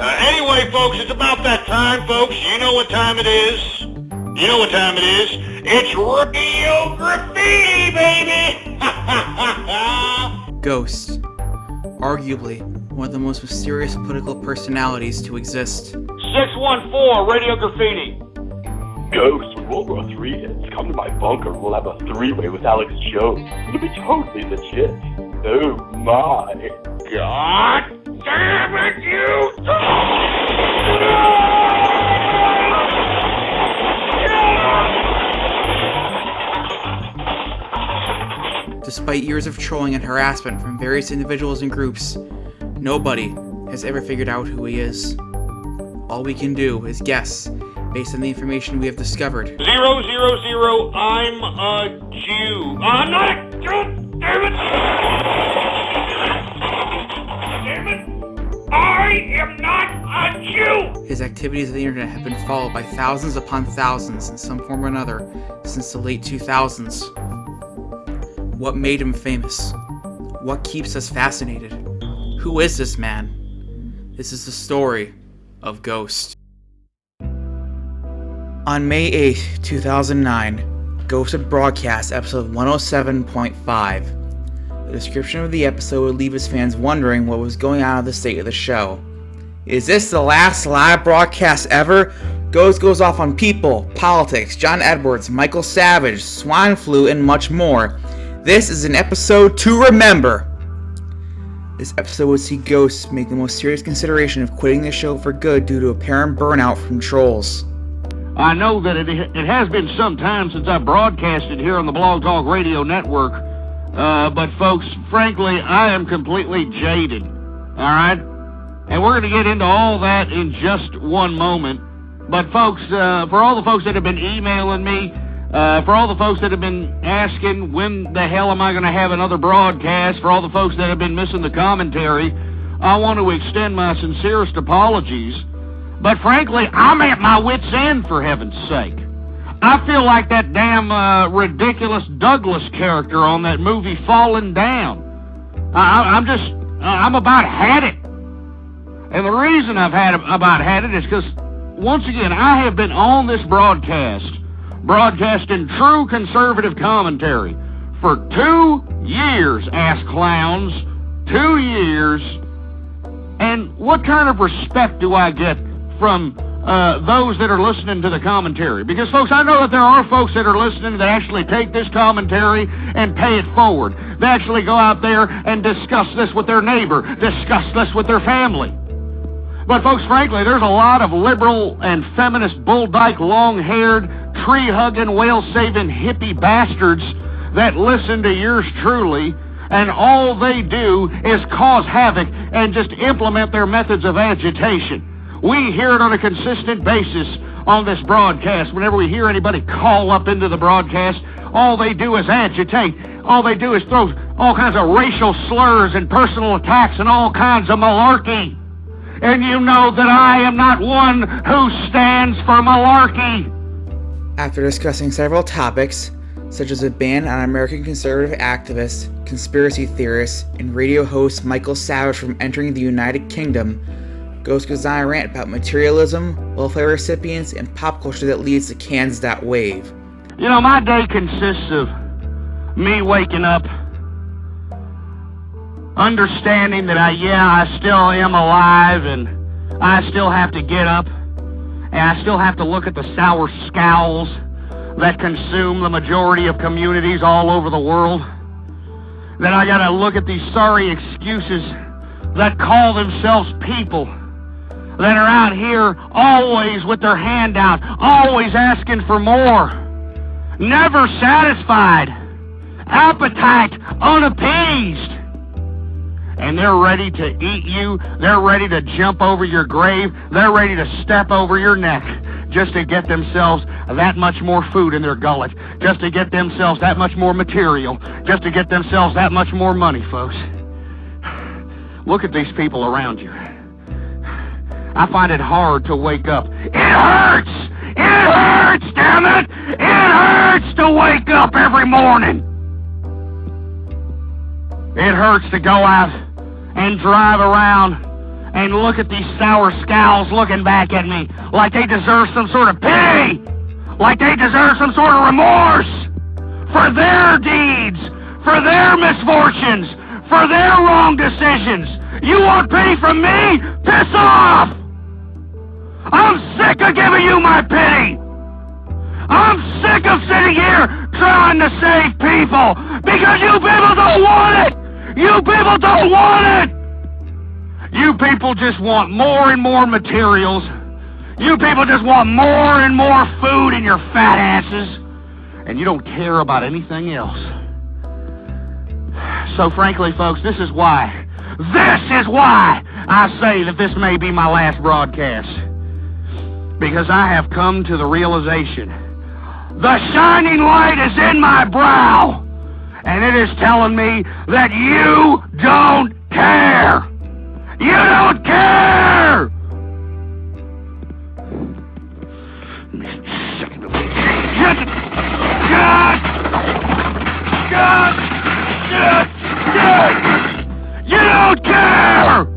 Anyway, folks, it's about that time, folks. You know what time it is. It's Radio Graffiti, baby! Ghost. Arguably one of the most mysterious political personalities to exist. 614, Radio Graffiti. Ghost, when World War III hits, come to my bunker. We'll have a three-way with Alex Jones. It'll be totally legit. Oh my. God damn it, you! Despite years of trolling and harassment from various individuals and groups, nobody has ever figured out who he is. All we can do is guess, based on the information we have discovered. 000, I'm a Jew. I'm not a Jew! Damn it! Damn it! I am not a Jew! His activities on the internet have been followed by thousands upon thousands in some form or another since the late 2000s. What made him famous? What keeps us fascinated? Who is this man? This is the story of Ghost. On May 8, 2009, Ghost would broadcast episode 107.5. The description of the episode would leave his fans wondering what was going on in the state of the show. Is this the last live broadcast ever? Ghost goes off on people, politics, John Edwards, Michael Savage, swine flu, and much more. This is an episode to remember. This episode would see Ghost make the most serious consideration of quitting the show for good due to apparent burnout from trolls. I know that it has been some time since I broadcasted here on the Blog Talk Radio Network, but folks, frankly, I am completely jaded, alright? And we're going to get into all that in just one moment. But folks, for all the folks that have been emailing me, for all the folks that have been asking when the hell am I going to have another broadcast, for all the folks that have been missing the commentary, I want to extend my sincerest apologies. But frankly, I'm at my wit's end, for heaven's sake. I feel like that damn ridiculous Douglas character on that movie Falling Down. I'm about had it. And the reason I've about had it is because, once again, I have been on this broadcasting true conservative commentary for 2 years, ass clowns. 2 years. And what kind of respect do I get from those that are listening to the commentary? Because, folks, I know that there are folks that are listening that actually take this commentary and pay it forward. They actually go out there and discuss this with their neighbor, discuss this with their family. But, folks, frankly, there's a lot of liberal and feminist bull-dyke, long-haired, tree-hugging, whale-saving hippie bastards that listen to yours truly, and all they do is cause havoc and just implement their methods of agitation. We hear it on a consistent basis on this broadcast. Whenever we hear anybody call up into the broadcast, all they do is agitate. All they do is throw all kinds of racial slurs and personal attacks and all kinds of malarkey. And you know that I am not one who stands for malarkey. After discussing several topics, such as a ban on American conservative activists, conspiracy theorists, and radio host Michael Savage from entering the United Kingdom, Ghost goes on a rant about materialism, welfare recipients, and pop culture that leads to cans that wave. You know, my day consists of me waking up, understanding that I still am alive, and I still have to get up, and I still have to look at the sour scowls that consume the majority of communities all over the world. Then I gotta look at these sorry excuses that call themselves people, that are out here always with their hand out, always asking for more, never satisfied, appetite unappeased. And they're ready to eat you, they're ready to jump over your grave, they're ready to step over your neck, just to get themselves that much more food in their gullet, just to get themselves that much more material, just to get themselves that much more money, folks. Look at these people around you. I find it hard to wake up. It hurts! It hurts, damn it! It hurts to wake up every morning! It hurts to go out and drive around and look at these sour scowls looking back at me like they deserve some sort of pity, like they deserve some sort of remorse for their deeds, for their misfortunes, for their wrong decisions. You want pity from me? Piss off! I'm sick of giving you my pity. I'm sick of sitting here trying to save people because you people don't want it. You people don't want it. You people just want more and more materials. You people just want more and more food in your fat asses. And you don't care about anything else. So frankly, folks, this is why I say that this may be my last broadcast. Because I have come to the realization, the shining light is in my brow, and it is telling me that you don't care. You don't care! You don't care!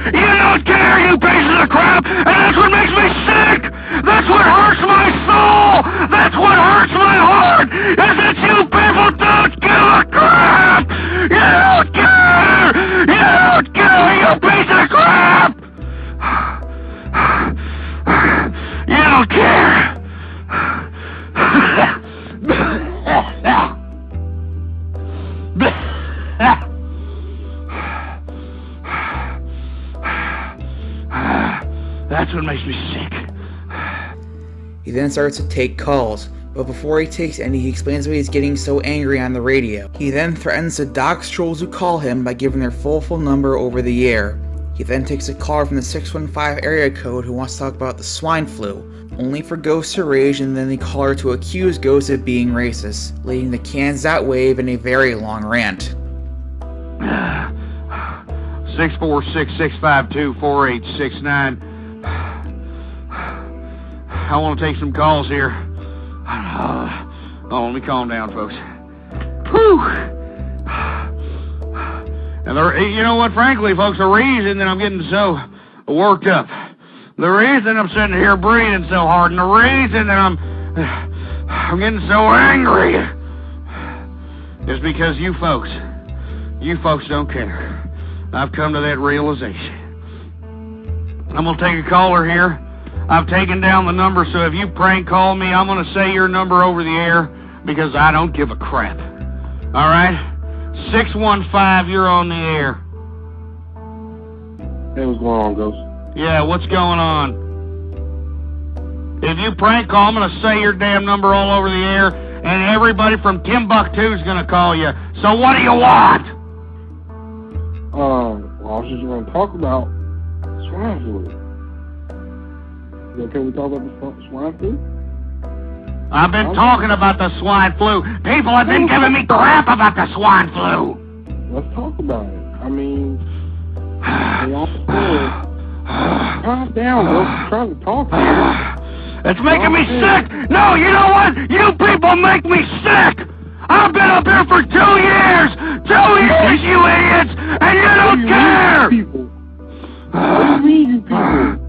You don't care, you pieces of crap, and that's what makes me sick! That's what hurts my soul! That's what hurts my heart! Is that you people don't give a crap! You don't care! You don't care, you piece of crap! You don't care! That's what makes me sick. He then starts to take calls, but before he takes any, he explains why he's getting so angry on the radio. He then threatens to dox trolls who call him by giving their full number over the air. He then takes a caller from the 615 area code who wants to talk about the swine flu, only for Ghost to rage and then the caller to accuse Ghost of being racist, leading to cans that wave in a very long rant. 646-652-4869. I want to take some calls here. Let me calm down, folks. Whew. And you know what, frankly, folks, the reason that I'm getting so worked up, the reason I'm sitting here breathing so hard, and the reason that I'm getting so angry is because you folks don't care. I've come to that realization. I'm going to take a caller here. I've taken down the number, so if you prank call me, I'm going to say your number over the air because I don't give a crap. All right? 615, you're on the air. Hey, what's going on, Ghost? Yeah, what's going on? If you prank call, I'm going to say your damn number all over the air, and everybody from Timbuktu is going to call you. So what do you want? Well, I was just going to talk about swine flu. Can we talk about the swine flu? I've been talking about the swine flu. People have been giving me crap about the swine flu. Let's talk about it. I mean, they all said, calm down, bro. I'm trying to talk to you. It's making me sick. No, you know what? You people make me sick. I've been up here for 2 years. 2 years, you idiots, and you don't care. What do you mean, you people?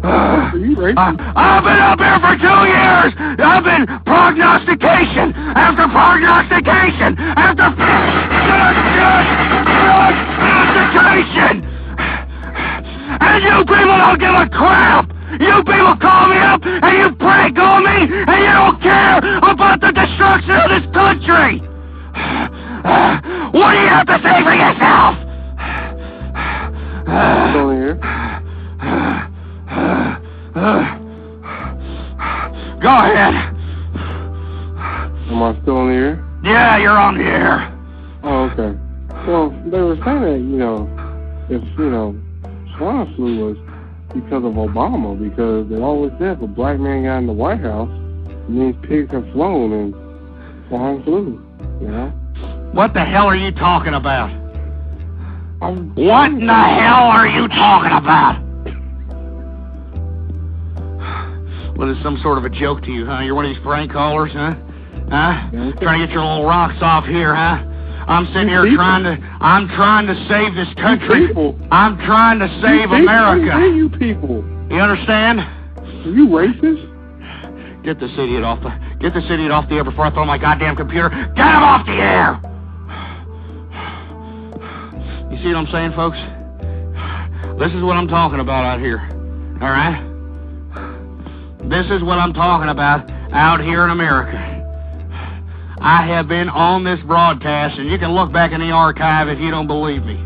Are you racist? I've been up here for 2 years. I've been prognostication after prognostication after prognostication. And you people don't give a crap. You people call me up and you prank on me and you don't care about the destruction of this country. What do you have to say for yourself? Still here? Go ahead. Am I still in the air? Yeah, you're on the air. Oh, okay. Well, they were saying that, if, swine flu was because of Obama, because they always said if a black man got in the White House, it means pigs have flown and swine flu, What the hell are you talking about? What in the hell are you talking about? Well, it's some sort of a joke to you, huh? You're one of these prank callers, huh? Trying to get your little rocks off here, huh? I'm sitting here trying to save this country. I'm trying to save America. Hey, you people. You understand? Are you racist? Get this idiot off the air before I throw my goddamn computer. Get him off the air! You see what I'm saying, folks? This is what I'm talking about out here. All right? This is what I'm talking about out here in America. I have been on this broadcast, and you can look back in the archive if you don't believe me.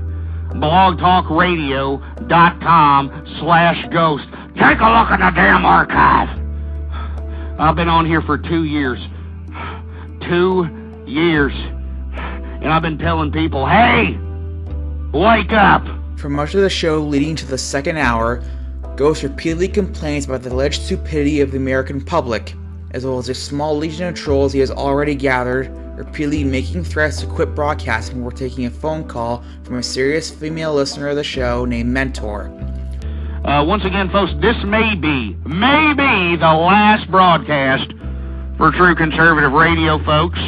blogtalkradio.com/ghost. Take a look at the damn archive. I've been on here for 2 years. 2 years. And I've been telling people, hey, wake up. For much of the show leading to the second hour, Ghost repeatedly complains about the alleged stupidity of the American public, as well as a small legion of trolls he has already gathered, repeatedly making threats to quit broadcasting before taking a phone call from a serious female listener of the show named Mentor. Once again, folks, this may be the last broadcast for True Conservative Radio, folks.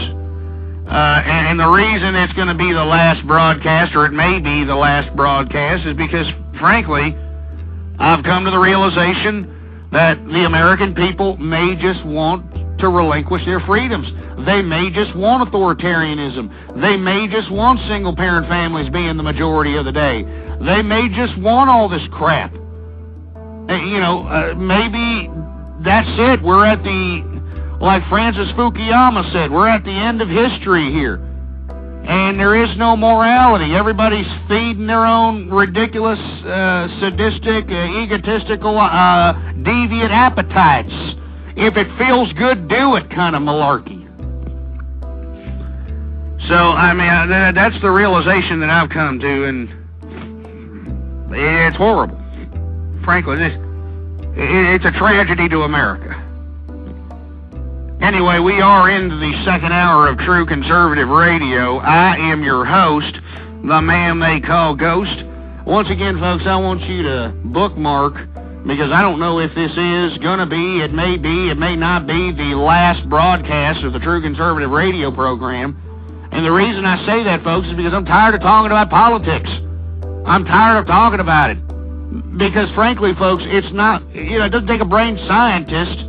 And the reason it's going to be the last broadcast, or it may be the last broadcast, is because, frankly, I've come to the realization that the American people may just want to relinquish their freedoms. They may just want authoritarianism. They may just want single-parent families being the majority of the day. They may just want all this crap. Maybe that's it. We're at like Francis Fukuyama said, we're at the end of history here. And there is no morality. Everybody's feeding their own ridiculous, sadistic, egotistical, deviant appetites. If it feels good, do it kind of malarkey. So, I mean, that's the realization that I've come to, and it's horrible. Frankly, it's a tragedy to America. Anyway, we are into the second hour of True Conservative Radio. I am your host, the man they call Ghost. Once again, folks, I want you to bookmark, because I don't know if this is going to be, it may not be the last broadcast of the True Conservative Radio program. And the reason I say that, folks, is because I'm tired of talking about politics. I'm tired of talking about it. Because, frankly, folks, it's not, it doesn't take a brain scientist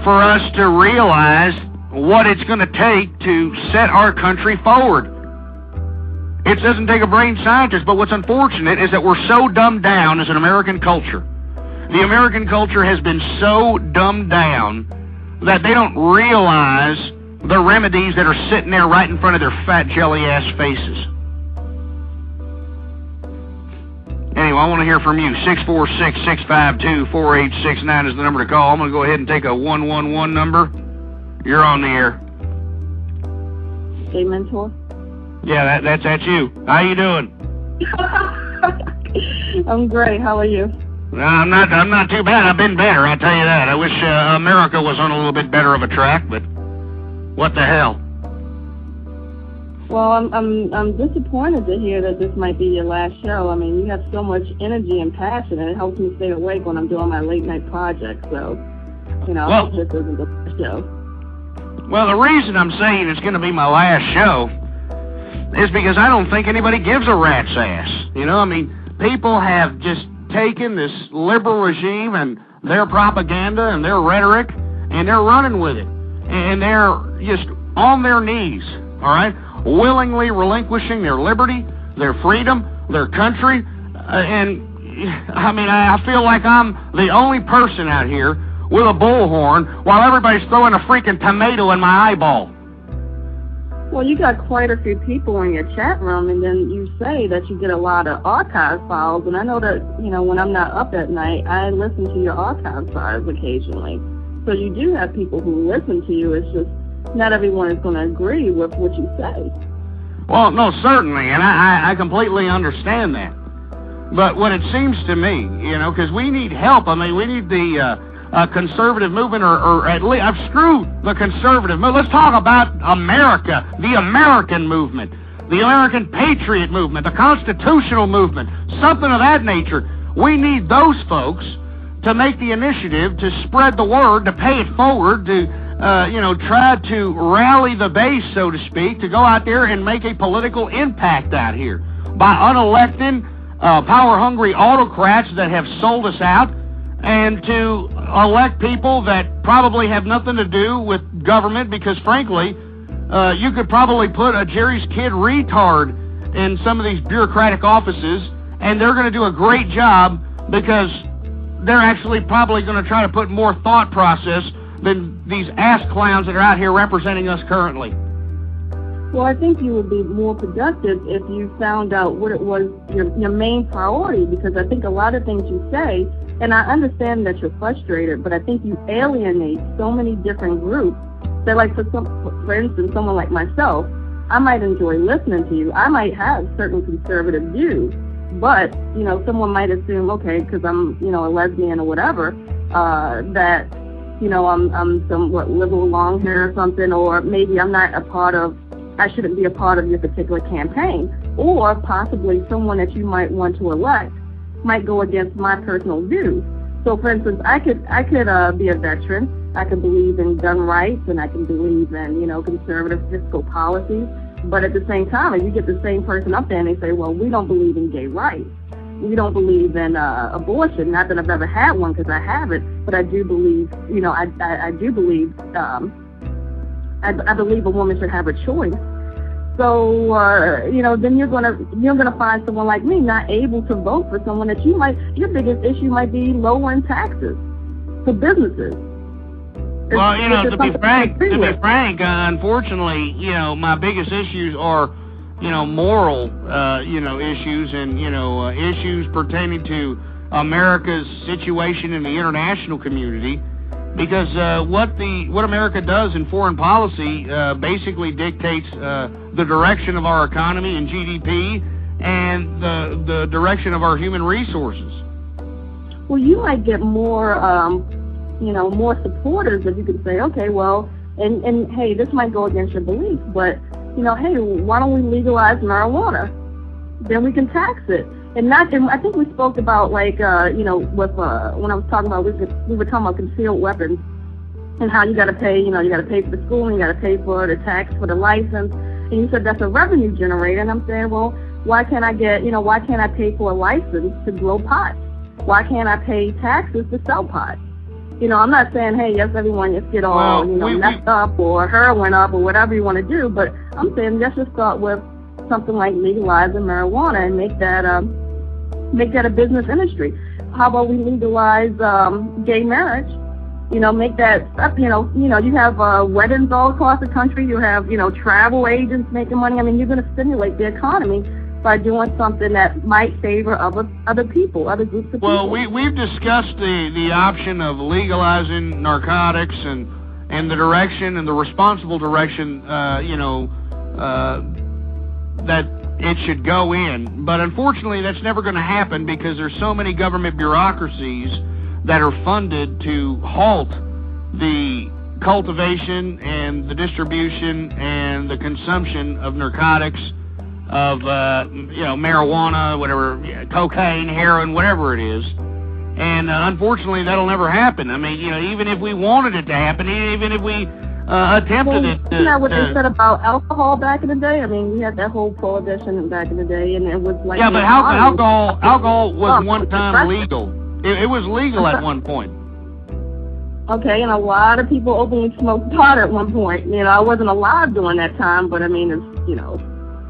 for us to realize what it's going to take to set our country forward. It doesn't take a brain scientist, but what's unfortunate is that we're so dumbed down as an American culture. The American culture has been so dumbed down that they don't realize the remedies that are sitting there right in front of their fat jelly-ass faces. Anyway, I want to hear from you. 646-652-4869 is the number to call. I'm going to go ahead and take a 111 number. You're on the air. Hey, Mentor? Yeah, that's you. How you doing? I'm great. How are you? I'm not too bad. I've been better, I'll tell you that. I wish America was on a little bit better of a track, but what the hell? Well, I'm disappointed to hear that this might be your last show. I mean, you have so much energy and passion, and it helps me stay awake when I'm doing my late night project. So, I hope this isn't the last show. Well, the reason I'm saying it's going to be my last show is because I don't think anybody gives a rat's ass. People have just taken this liberal regime and their propaganda and their rhetoric, and they're running with it. And they're just on their knees, all right? Willingly relinquishing their liberty, their freedom, their country, I feel like I'm the only person out here with a bullhorn while everybody's throwing a freaking tomato in my eyeball. Well, you got quite a few people in your chat room, and then you say that you get a lot of archive files, and I know that, when I'm not up at night, I listen to your archive files occasionally. So you do have people who listen to you. It's just not everyone is going to agree with what you say. Well, no, certainly, and I completely understand that. But what it seems to me, because we need help. We need the conservative movement, or at least, screw the conservative movement. Let's talk about America, the American movement, the American patriot movement, the constitutional movement, something of that nature. We need those folks to make the initiative, to spread the word, to pay it forward, to try to rally the base, so to speak, to go out there and make a political impact out here by unelecting power-hungry autocrats that have sold us out, and to elect people that probably have nothing to do with government, because frankly, you could probably put a Jerry's Kid retard in some of these bureaucratic offices, and they're going to do a great job, because they're actually probably going to try to put more thought process than these ass clowns that are out here representing us currently. Well, I think you would be more productive if you found out what it was your main priority, because I think a lot of things you say, and I understand that you're frustrated, but I think you alienate so many different groups that, like, for instance, someone like myself, I might enjoy listening to you. I might have certain conservative views, but, someone might assume, okay, because I'm, a lesbian or whatever, that, I'm somewhat liberal long hair or something, or maybe I shouldn't be a part of your particular campaign, or possibly someone that you might want to elect might go against my personal views. So, for instance, I could be a veteran. I could believe in gun rights, and I can believe in, conservative fiscal policies. But at the same time, if you get the same person up there and they say, well, we don't believe in gay rights, we don't believe in abortion. Not that I've ever had one, because I haven't, but I do believe, I do believe, I believe a woman should have a choice. So, then you're gonna find someone like me not able to vote for someone that your biggest issue might be lowering taxes for businesses. Well, to be frank, unfortunately, my biggest issues are, moral, issues, and, issues pertaining to America's situation in the international community. Because what America does in foreign policy basically dictates the direction of our economy and GDP and the direction of our human resources. Well, you might get more, more supporters if you could say, okay, well, and hey, this might go against your beliefs, but, hey, why don't we legalize marijuana? Then we can tax it. And I think we spoke about, like, when I was talking about, we were talking about concealed weapons and how you got to pay, you got to pay for the schooling, you got to pay for the tax for the license. And you said that's a revenue generator. And I'm saying, well, why can't I pay for a license to grow pot? Why can't I pay taxes to sell pot? I'm not saying, hey, yes, everyone, just get all, messed up or heroin up or whatever you want to do. But I'm saying let's just start with something like legalizing marijuana and make that a business industry. How about we legalize gay marriage? Make that stuff. You have weddings all across the country. You have travel agents making money. I mean, you're going to stimulate the economy by doing something that might favor other people, other groups of people. Well, we've discussed the option of legalizing narcotics and the direction and the responsible direction that it should go in. But unfortunately, that's never going to happen because there's so many government bureaucracies that are funded to halt the cultivation and the distribution and the consumption of narcotics, of marijuana, whatever, cocaine, heroin, whatever it is. And unfortunately, that'll never happen. I mean, even if we wanted it to happen, even if we attempted it. Isn't that what they said about alcohol back in the day? I mean, we had that whole prohibition back in the day, and it was like... Yeah, but alcohol was one time legal. It was legal at one point. Okay, and a lot of people openly smoked pot at one point. I wasn't alive during that time, but I mean, it's,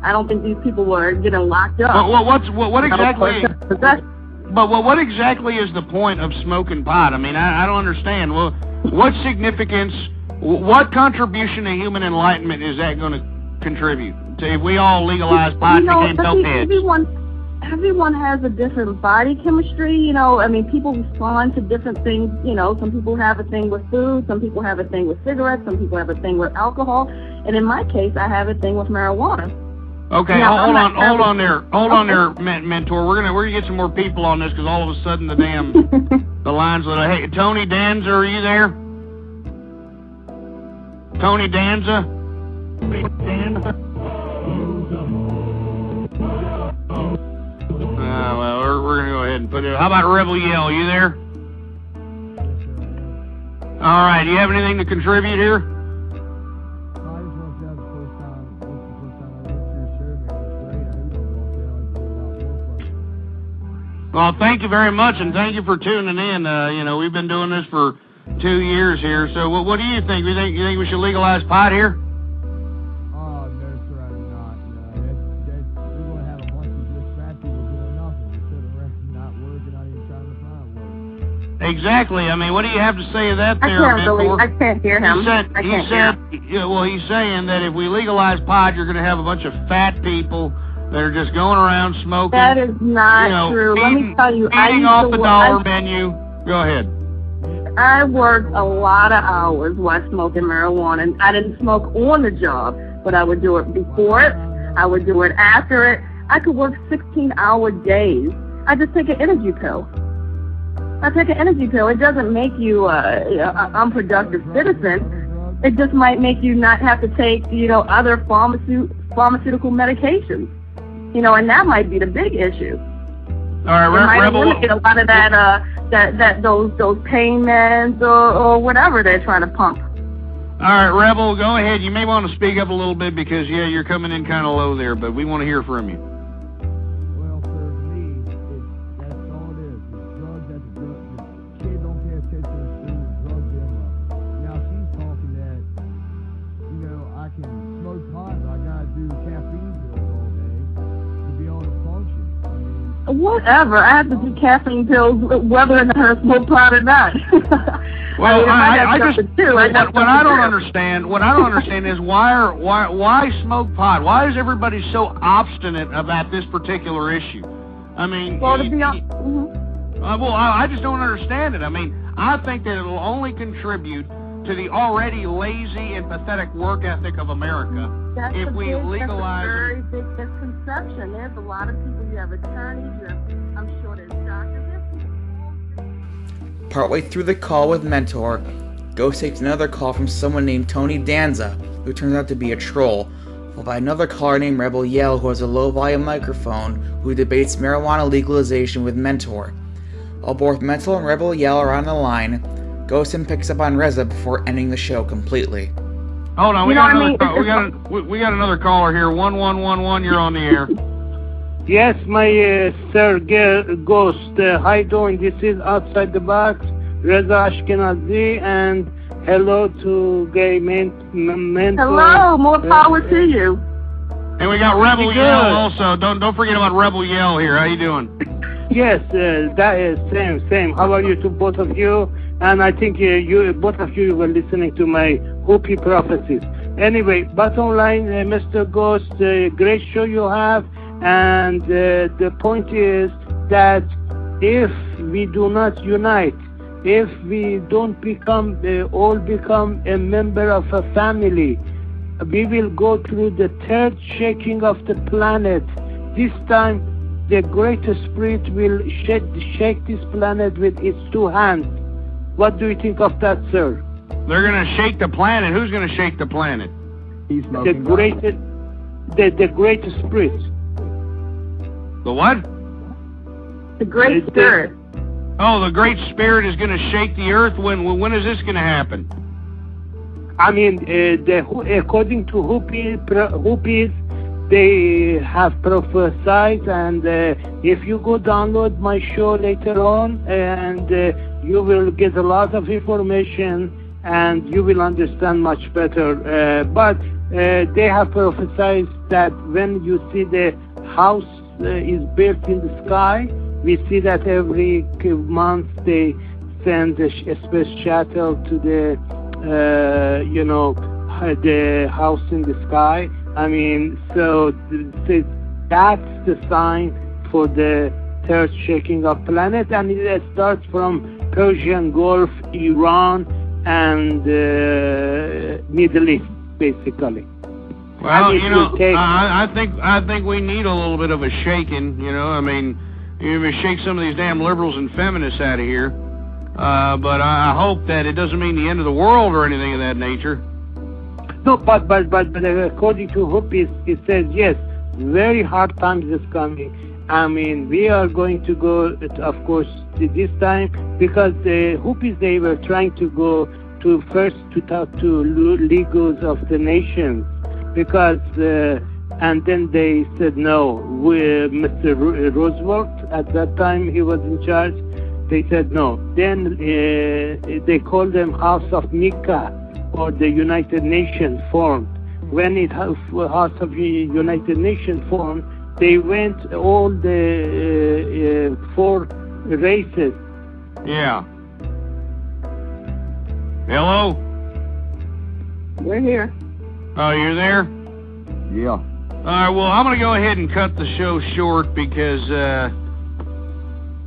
I don't think these people were getting locked up. Well, what exactly... But what exactly is the point of smoking pot? I mean, I don't understand. Well, what significance... What contribution to human enlightenment is that going to contribute? If we all legalize pot, we can't help heads. Everyone has a different body chemistry, I mean, people respond to different things, some people have a thing with food, some people have a thing with cigarettes, some people have a thing with alcohol, and in my case, I have a thing with marijuana. Okay, hold on there, mentor. We're gonna get some more people on this because all of a sudden the lines lit up. Hey, Tony Danza, are you there? Tony Danza? Well, we're going to go ahead and put it. How about Rebel Yell? You there? All right, do you have anything to contribute here? Well, thank you very much, and thank you for tuning in. We've been doing this for 2 years here. So, what do you think? You think we should legalize pot here? Oh, no, sir, I do not. We're going to have a bunch of just fat people doing nothing. Sitting around not working, not even trying to find work. Exactly. I mean, what do you have to say to that there, I can't hear him. He's saying that if we legalize pot, you're going to have a bunch of fat people that are just going around smoking. That is not true. Let me tell you, eating off the dollar menu. Go ahead. I worked a lot of hours while smoking marijuana. I didn't smoke on the job, but I would do it before it. I would do it after it. I could work 16-hour days. I just take an energy pill. I take an energy pill. It doesn't make you an unproductive citizen. It just might make you not have to take, other pharmaceutical medications. And that might be the big issue. All right, Rebel. Eliminate a lot of that those pain meds or whatever they're trying to pump. All right, Rebel, go ahead. You may want to speak up a little bit because you're coming in kind of low there, but we want to hear from you. Well, for me, that's all it is. It's drugs. That's a drug. The kid don't pay attention to school. Drugs them up. Now she's talking that I can smoke pot, but I gotta do caffeine pills all day to be able to function. Whatever. I have to do caffeine pills whether or not I smoke pot or not. Well, what I don't understand is why smoke pot? Why is everybody so obstinate about this particular issue? I mean, well, to be honest, I just don't understand it. I mean, I think that it'll only contribute to the already lazy and pathetic work ethic of America if we legalize. That's a very big misconception. There's a lot of people. You have attorneys. I'm sure there's doctors. Partway through the call with Mentor, Ghost takes another call from someone named Tony Danza, who turns out to be a troll, followed by another caller named Rebel Yell, who has a low-volume microphone, who debates marijuana legalization with Mentor. While both Mentor and Rebel Yell are on the line, Ghost then picks up on Reza before ending the show completely. Hold on, we got another caller here. 1111, you're on the air. Yes, my Sir Ghost. How you doing? This is Outside the Box, Reza Ashkenazi, and hello to Gay Mentor. Hello, more power to you. And we got Rebel Yell also. Don't forget about Rebel Yell here. How you doing? Yes, that is same. How are you to both of you? And I think both of you were listening to my Hopi prophecies. Anyway, bottom line, Mr. Ghost, great show you have. And the point is that if we do not unite, if we don't all become a member of a family, we will go through the third shaking of the planet. This time, the Great Spirit will shake this planet with its two hands. What do you think of that, sir? They're going to shake the planet. Who's going to shake the planet? The Great Spirit. The what? The Great Spirit. Oh, the Great Spirit is going to shake the earth. When is this going to happen? I mean, according to Hopis, they have prophesied, and if you go download my show later on, and you will get a lot of information, and you will understand much better. But they have prophesied that when you see the house is built in the sky, we see that every month they send a space shuttle to the house in the sky. I mean, so that's the sign for the third shaking of planet, and it starts from Persian Gulf, Iran, and Middle East, basically. Well, I think we need a little bit of a shaking. I mean, you shake some of these damn liberals and feminists out of here. But I hope that it doesn't mean the end of the world or anything of that nature. No, but according to Hopis, it says yes, very hard times is coming. I mean, we are going to go, of course, this time, because the Hopis, they were trying to go to talk to leaders of the nations, because and then they said no. Mr. Roosevelt, at that time he was in charge, they said no. Then they called them House of Mika, or the United Nations formed. When it House of United Nations formed, they went all the 4 races. Yeah. Hello? We're here. Oh, you're there? Yeah. All right, well, I'm going to go ahead and cut the show short because,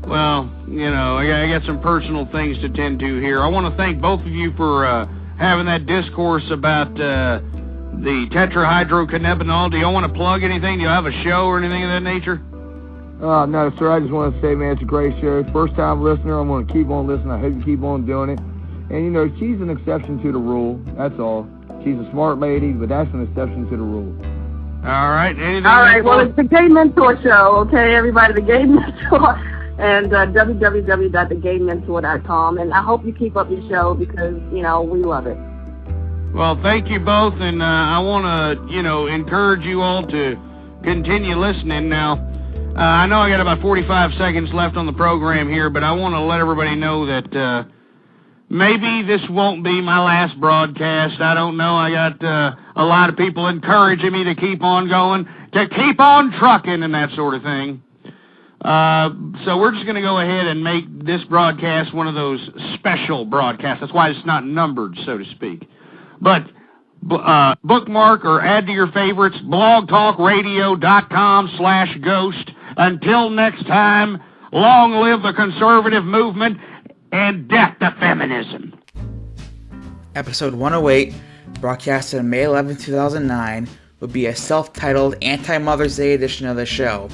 well, you know, I got some personal things to tend to here. I want to thank both of you for having that discourse about the tetrahydrocannabinol. Do y'all want to plug anything? Do you have a show or anything of that nature? No, sir. I just want to say, man, it's a great show. First time listener. I'm going to keep on listening. I hope you keep on doing it. And, you know, she's an exception to the rule. That's all. She's a smart lady, but that's an exception to the rule. All right. Anything All right. Well, it's the Gay Mentor Show, okay, everybody? The Gay Mentor. And www.thegaymentor.com. And I hope you keep up your show because, you know, we love it. Well, thank you both. And I want to, you know, encourage you all to continue listening. Now, I know I got about 45 seconds left on the program here, but I want to let everybody know that maybe this won't be my last broadcast. I don't know. I got a lot of people encouraging me to keep on going, to keep on trucking and that sort of thing. So we're just going to go ahead and make this broadcast one of those special broadcasts. That's why it's not numbered, so to speak. But bookmark or add to your favorites blogtalkradio.com/ghost. Until next time, long live the conservative movement and death to feminism. Episode 108, broadcasted on May 11, 2009, would be a self-titled anti-Mother's Day edition of the show.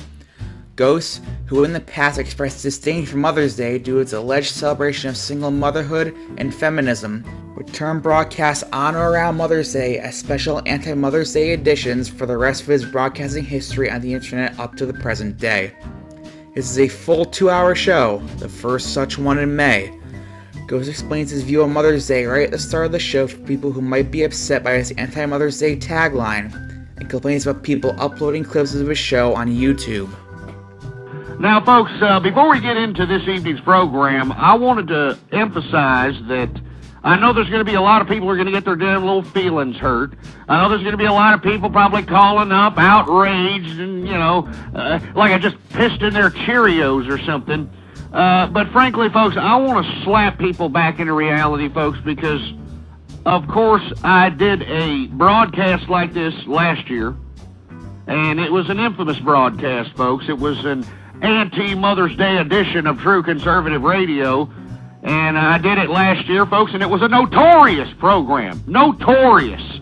Ghosts, who in the past expressed disdain for Mother's Day due to its alleged celebration of single motherhood and feminism, would turn broadcasts on or around Mother's Day as special anti-Mother's Day editions for the rest of his broadcasting history on the internet up to the present day. This is a full 2-hour show, the first such one in May. Ghost explains his view on Mother's Day right at the start of the show for people who might be upset by his anti-Mother's Day tagline, and complains about people uploading clips of his show on YouTube. Now, folks, before we get into this evening's program, I wanted to emphasize that I know there's going to be a lot of people who are going to get their damn little feelings hurt. I know there's going to be a lot of people probably calling up, outraged, and, you know, like I just pissed in their Cheerios or something. But frankly, folks, I want to slap people back into reality, folks, because, of course, I did a broadcast like this last year, and it was an infamous broadcast, folks. It was an anti-Mother's Day edition of True Conservative Radio, and I did it last year, folks, and it was a notorious program. Notorious.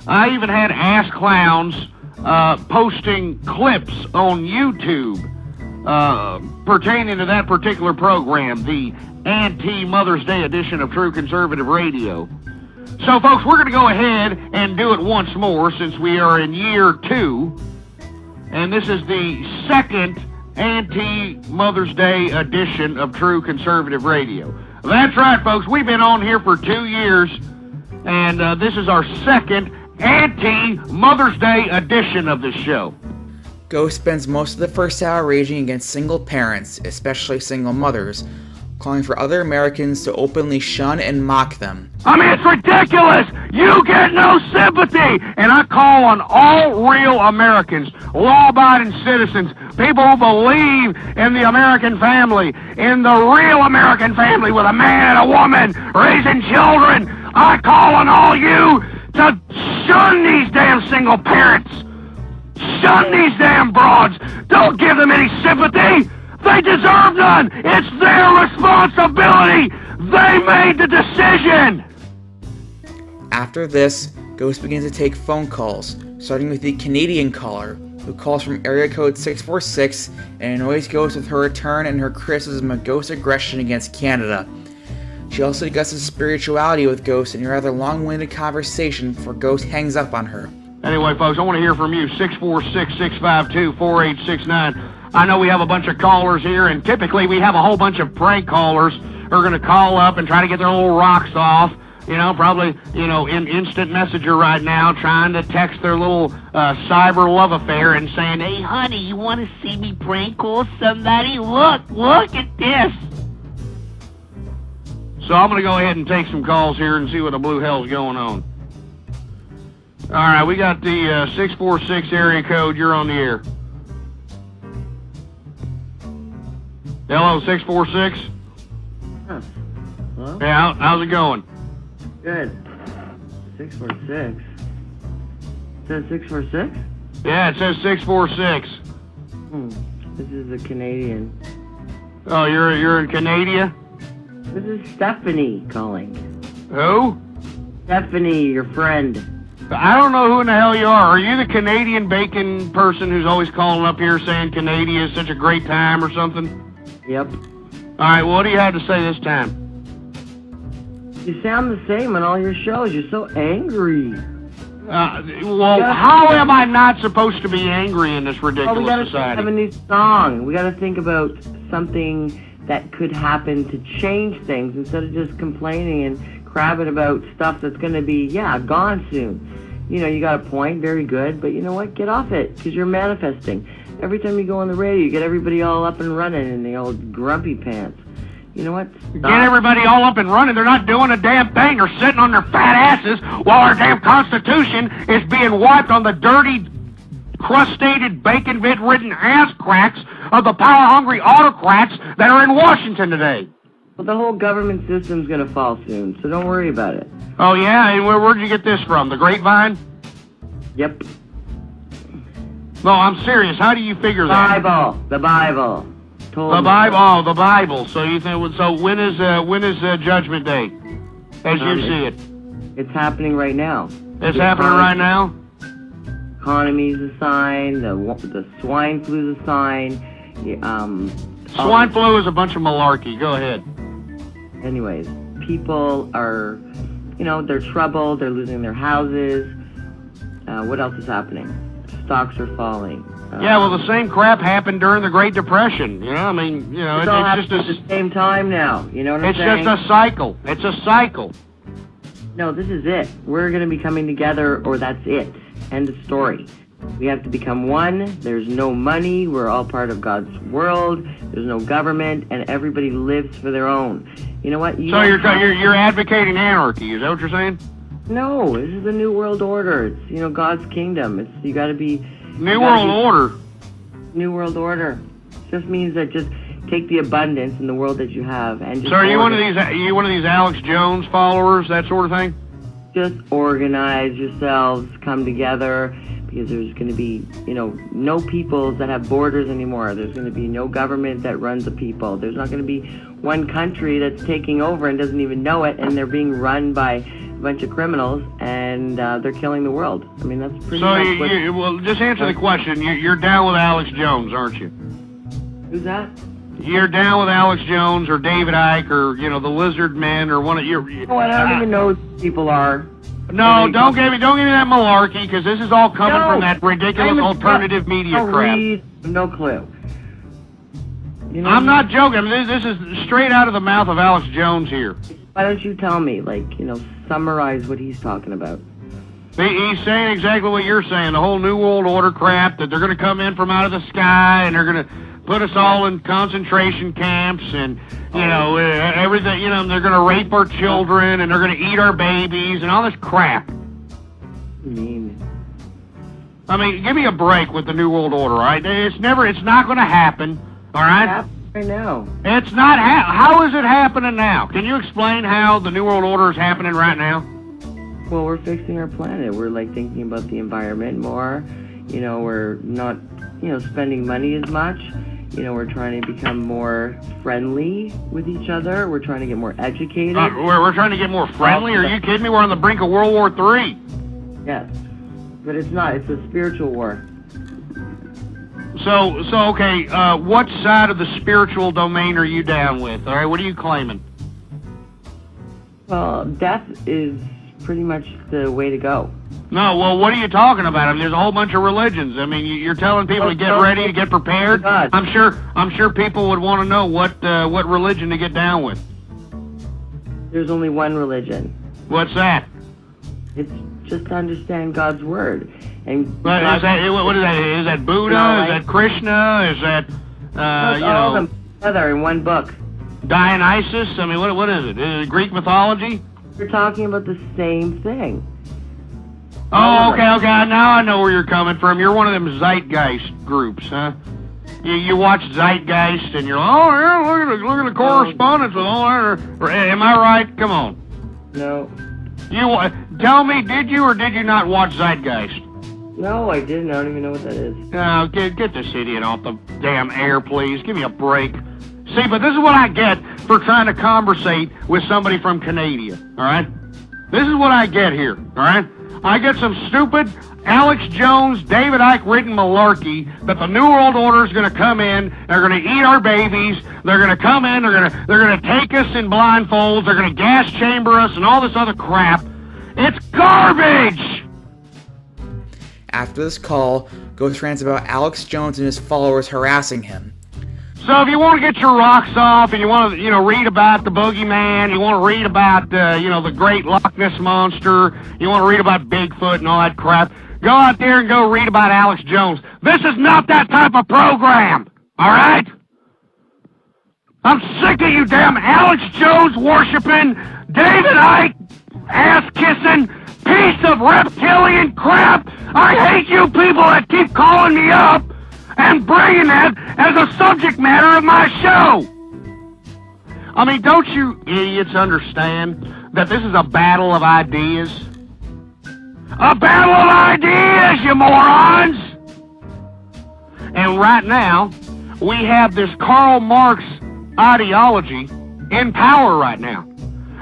I even had ass clowns posting clips on YouTube pertaining to that particular program, the anti-Mother's Day edition of True Conservative Radio. So, folks, we're going to go ahead and do it once more since we are in year 2, and this is the second anti-Mother's Day edition of True Conservative Radio. That's right, folks. We've been on here for 2 years, and this is our second anti-Mother's Day edition of this show. Ghost spends most of the first hour raging against single parents, especially single mothers, calling for other Americans to openly shun and mock them. I mean, it's ridiculous! You get no sympathy! And I call on all real Americans, law-abiding citizens, people who believe in the American family, in the real American family with a man and a woman raising children. I call on all you to shun these damn single parents. Shun these damn broads. Don't give them any sympathy. They deserve none. It's their responsibility. They made the decision. After this, Ghost begins to take phone calls, starting with the Canadian caller, who calls from area code 646 and annoys Ghost with her return and her criticism of Ghost's aggression against Canada. She also discusses spirituality with Ghost in a rather long-winded conversation before Ghost hangs up on her. Anyway, folks, I want to hear from you. 646-652-4869. I know we have a bunch of callers here, and typically we have a whole bunch of prank callers who are going to call up and try to get their little rocks off. you know, probably, you know, in instant messenger right now, trying to text their little cyber love affair and saying, hey, honey, you want to see me prank call somebody? Look at this. So I'm going to go ahead and take some calls here and see what the blue hell's going on. All right, we got the 646 area code. You're on the air. Hello, 646? Huh. Hello? Yeah, how's it going? Good. 646? It says 646? Yeah, it says 646. This is a Canadian. Oh, you're in Canada? This is Stephanie calling. Who? Stephanie, your friend. I don't know who in the hell you are. Are you the Canadian bacon person who's always calling up here saying Canada is such a great time or something? Yep. All right, well, what do you have to say this time? You sound the same on all your shows. You're so angry. Well, how am I not supposed to be angry in this ridiculous we gotta society? have a new song. We gotta think about something that could happen to change things instead of just complaining and crabbing about stuff that's gonna be, gone soon. You know, you got a point, very good, but you know what? Get off it, because you're manifesting. Every time you go on the radio, you get everybody all up and running in the old grumpy pants. You know what? Stop. Get everybody all up and running. They're not doing a damn thing. They're sitting on their fat asses while our damn Constitution is being wiped on the dirty, crustated, bacon-ridden ass cracks of the power-hungry autocrats that are in Washington today. Well, the whole government system's going to fall soon, so don't worry about it. Oh, yeah? And where'd you get this from? The grapevine? Yep. No, I'm serious. How do you figure that? The Bible. The Bible. Oh, the Bible. So you think? So when is Judgment Day? As you see it. It's happening right now. It's happening right now. Economy's a sign. The swine flu's a sign. Swine flu is a bunch of malarkey. Go ahead. Anyways, people are, they're troubled. They're losing their houses. What else is happening? Stocks are falling. Yeah, well, the same crap happened during the Great Depression. You know, I mean, it's all happening at the same time now. You know what I'm saying? It's just a cycle. It's a cycle. No, this is it. We're going to be coming together, or that's it. End of story. We have to become one. There's no money. We're all part of God's world. There's no government, and everybody lives for their own. You know what? So you're advocating anarchy. Is that what you're saying? No, this is the New World Order. It's, God's kingdom. It's, you got to be... New World Order? New World Order. Just means that just take the abundance in the world that you have and just... So are you one of these Alex Jones followers, that sort of thing? Just organize yourselves, come together, because there's going to be, no peoples that have borders anymore. There's going to be no government that runs the people. There's not going to be one country that's taking over and doesn't even know it, and they're being run by a bunch of criminals, and they're killing the world. I mean, that's pretty much well, just answer the question. You're down with Alex Jones, aren't you? Who's that? You're down with Alex Jones or David Icke or, the Lizard Men or one of your... Oh, I don't even know who people are. No, don't give me that malarkey, because this is all coming from that ridiculous alternative media crap. No clue. I'm not joking. I mean, this is straight out of the mouth of Alex Jones here. Why don't you tell me, summarize what he's talking about? He's saying exactly what you're saying, the whole New World Order crap, that they're going to come in from out of the sky, and they're going to put us all in concentration camps, and, everything, they're going to rape our children, and they're going to eat our babies, and all this crap. I mean, give me a break with the New World Order, all right? It's not going to happen, all right? Right now. It's not. How is it happening now? Can you explain how the New World Order is happening right now? Well, we're fixing our planet. We're thinking about the environment more. We're not, spending money as much. We're trying to become more friendly with each other. We're trying to get more educated. We're trying to get more friendly? Are you kidding me? We're on the brink of World War III. Yes. But it's not. It's a spiritual war. So okay, what side of the spiritual domain are you down with? All right, what are you claiming? Well, death is pretty much the way to go. No, well, what are you talking about? I mean, there's a whole bunch of religions. I mean, you're telling people to get ready, to get prepared. I'm sure people would want to know what religion to get down with. There's only one religion. What's that? It's just to understand God's word. And What is that? What is that? Is that Buddha? No, is that Krishna? Is that, all of them together in one book. Dionysus? I mean, what is it? Is it Greek mythology? We're talking about the same thing. Oh, okay. Now I know where you're coming from. You're one of them zeitgeist groups, huh? You watch Zeitgeist and you're like, oh yeah, look at the correspondence with all that. Or, am I right? Come on. No. Tell me, did you or did you not watch Zeitgeist? No, I didn't. I don't even know what that is. No, get this idiot off the damn air, please. Give me a break. See, but this is what I get for trying to conversate with somebody from Canada, all right? This is what I get here, all right? I get some stupid Alex Jones, David Icke written malarkey that the New World Order is going to come in, they're going to eat our babies, they're going to come in, they're going to take us in blindfolds, they're going to gas chamber us and all this other crap. It's garbage! After this call, Ghost rants about Alex Jones and his followers harassing him. So if you want to get your rocks off and you want to, read about the boogeyman, you want to read about, the great Loch Ness Monster, you want to read about Bigfoot and all that crap, go out there and go read about Alex Jones. This is not that type of program, all right? I'm sick of you damn Alex Jones worshiping, David Icke ass-kissing piece of reptilian crap. I hate you people that keep calling me up and bringing that as a subject matter of my show. I mean, don't you idiots understand that this is a battle of ideas? A battle of ideas, you morons! And right now, we have this Karl Marx ideology in power right now.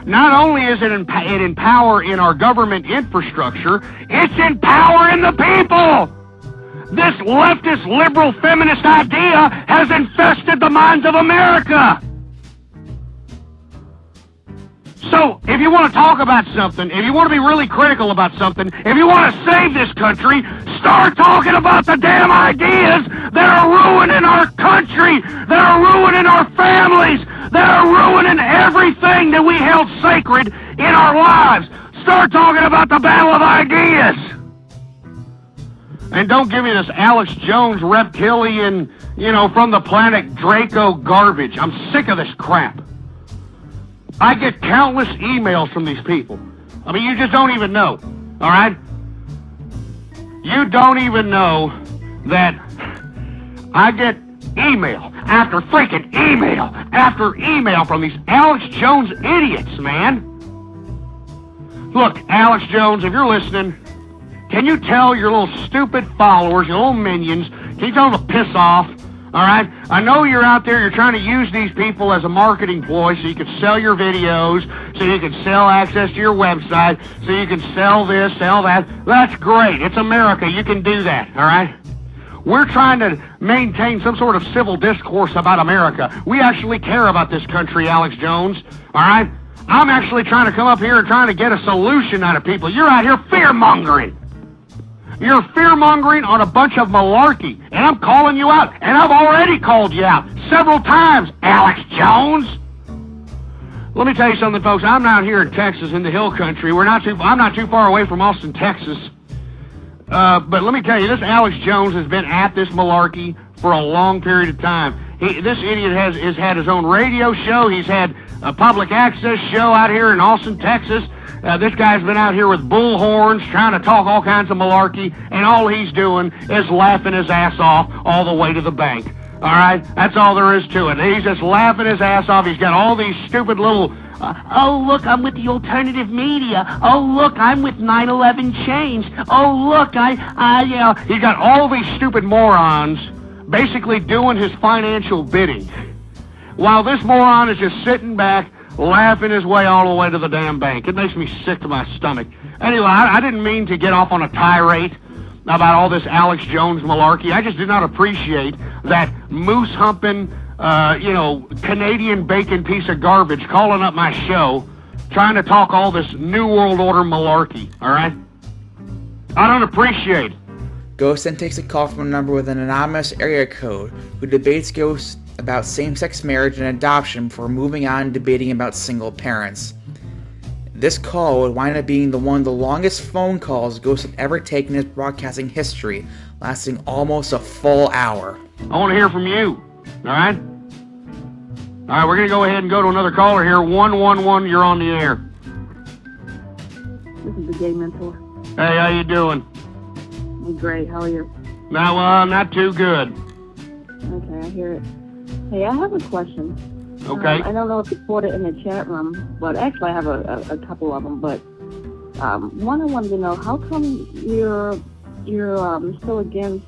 Not only is it in power in our government infrastructure, it's in power in the people! This leftist, liberal, feminist idea has infested the minds of America! So, if you want to talk about something, if you want to be really critical about something, if you want to save this country, start talking about the damn ideas that are ruining our country, that are ruining our families, that are ruining everything that we held sacred in our lives. Start talking about the battle of ideas! And don't give me this Alex Jones reptilian, from the planet Draco garbage. I'm sick of this crap. I get countless emails from these people. I mean, you just don't even know, all right? You don't even know that I get email after freaking email after email from these Alex Jones idiots, man. Look, Alex Jones, if you're listening, can you tell your little stupid followers, your little minions, can you tell them to piss off? All right? I know you're out there, you're trying to use these people as a marketing ploy so you can sell your videos, so you can sell access to your website, so you can sell this, sell that. That's great. It's America. You can do that, all right? We're trying to maintain some sort of civil discourse about America. We actually care about this country, Alex Jones, all right? I'm actually trying to come up here and trying to get a solution out of people. You're out here fear-mongering. You're fear-mongering on a bunch of malarkey, and I'm calling you out, and I've already called you out several times, Alex Jones. Let me tell you something, folks. I'm out here in Texas, in the hill country. I'm not too far away from Austin, Texas. But let me tell you, this Alex Jones has been at this malarkey for a long period of time. This idiot has had his own radio show. He's had a public access show out here in Austin, Texas. This guy's been out here with bullhorns trying to talk all kinds of malarkey, and all he's doing is laughing his ass off all the way to the bank. All right? That's all there is to it. He's just laughing his ass off. He's got all these stupid little, oh, look, I'm with the alternative media. Oh, look, I'm with 9/11 Change. Oh, look, he's got all these stupid morons basically doing his financial bidding, while this moron is just sitting back, laughing his way all the way to the damn bank. It makes me sick to my stomach. Anyway, I didn't mean to get off on a tirade about all this Alex Jones malarkey. I just did not appreciate that moose-humping, Canadian bacon piece of garbage calling up my show, trying to talk all this New World Order malarkey, all right? I don't appreciate it. Ghost then takes a call from a number with an anonymous area code who debates Ghost about same-sex marriage and adoption before moving on and debating about single parents. This call would wind up being one of the longest phone calls Ghost had ever taken in his broadcasting history, lasting almost a full hour. I want to hear from you, all right? All right, we're going to go ahead and go to another caller here. 111, you're on the air. This is the gay mentor. Hey, how you doing? I'm great. How are you? Now, not too good. Okay, I hear it. Hey, I have a question. Okay. I don't know if you put it in the chat room, but actually I have a couple of them. But one, I wanted to know, how come you're still against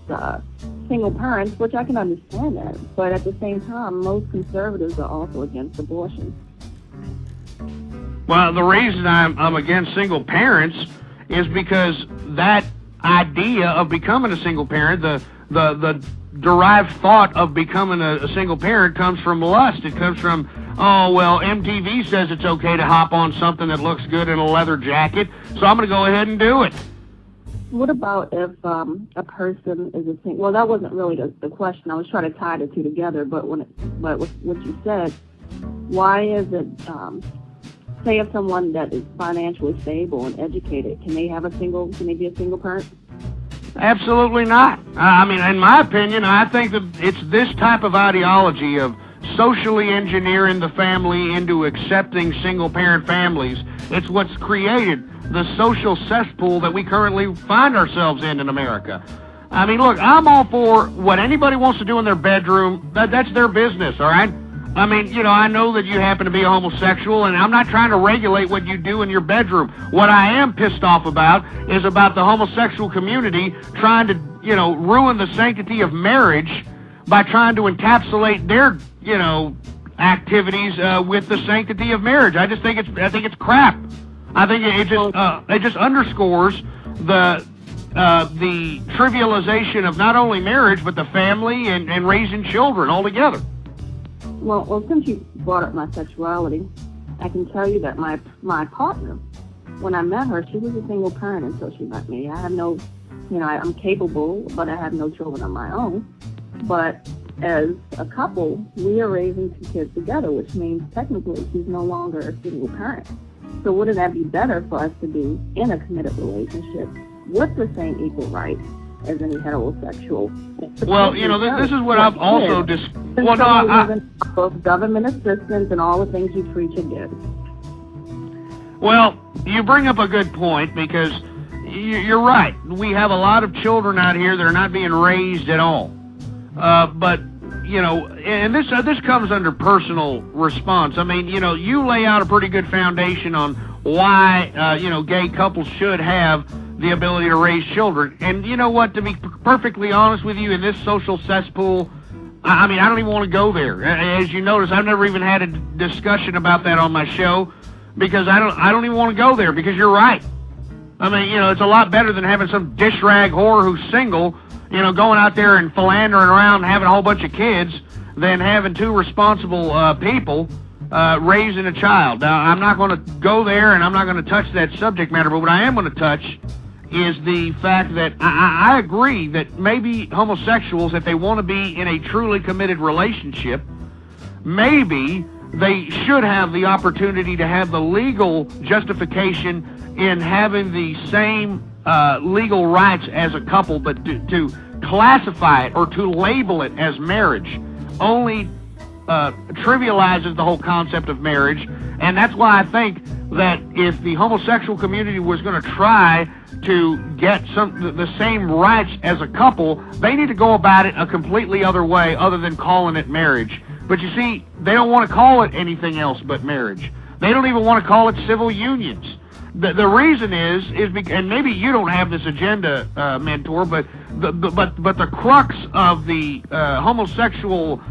single parents, which I can understand that, but at the same time, most conservatives are also against abortion. Well, the reason I'm against single parents is because that idea of becoming a single parent, the derived thought of becoming a single parent comes from lust. It comes from, oh, well, MTV says it's okay to hop on something that looks good in a leather jacket, so I'm going to go ahead and do it. What about if a person is a single? Well, that wasn't really the question. I was trying to tie the two together, but with what you said, why is it, say if someone that is financially stable and educated, can they be a single parent? Absolutely not. I mean, in my opinion, I think that it's this type of ideology of socially engineering the family into accepting single-parent families. It's what's created the social cesspool that we currently find ourselves in America. I mean, look, I'm all for what anybody wants to do in their bedroom. That's their business, all right? I mean, you know, I know that you happen to be a homosexual, and I'm not trying to regulate what you do in your bedroom. What I am pissed off about is about the homosexual community trying to, you know, ruin the sanctity of marriage by trying to encapsulate their, you know, activities with the sanctity of marriage. I think it's crap. I think it just underscores the trivialization of not only marriage but the family and raising children altogether. Well, since you brought up my sexuality, I can tell you that my partner, when I met her, she was a single parent until she met me. I have no, you know, I'm capable, but I have no children of my own. But as a couple, we are raising 2 kids together, which means technically she's no longer a single parent. So wouldn't that be better for us to be in a committed relationship with the same equal rights as any heterosexual? Well, you know, this is what I've also both government assistance and all the things you preach against. Well, you bring up a good point because you're right. We have a lot of children out here that are not being raised at all. But you know, and this comes under personal response. I mean, you know, you lay out a pretty good foundation on why you know, gay couples should have the ability to raise children. And you know what, to be perfectly honest with you, in this social cesspool, I mean, I don't even want to go there. As you notice, I've never even had a discussion about that on my show because I don't even want to go there because you're right. I mean, you know, it's a lot better than having some dish rag whore who's single, you know, going out there and philandering around and having a whole bunch of kids than having 2 responsible people raising a child. Now, I'm not going to go there and I'm not going to touch that subject matter, but what I am going to touch is the fact that I agree that maybe homosexuals, if they want to be in a truly committed relationship, maybe they should have the opportunity to have the legal justification in having the same legal rights as a couple, but to classify it or to label it as marriage only trivializes the whole concept of marriage. And that's why I think that if the homosexual community was going to try to get the same rights as a couple, they need to go about it a completely other way other than calling it marriage. But you see, they don't want to call it anything else but marriage. They don't even want to call it civil unions. The reason is because, and maybe you don't have this agenda, Mentor, but the crux of the homosexual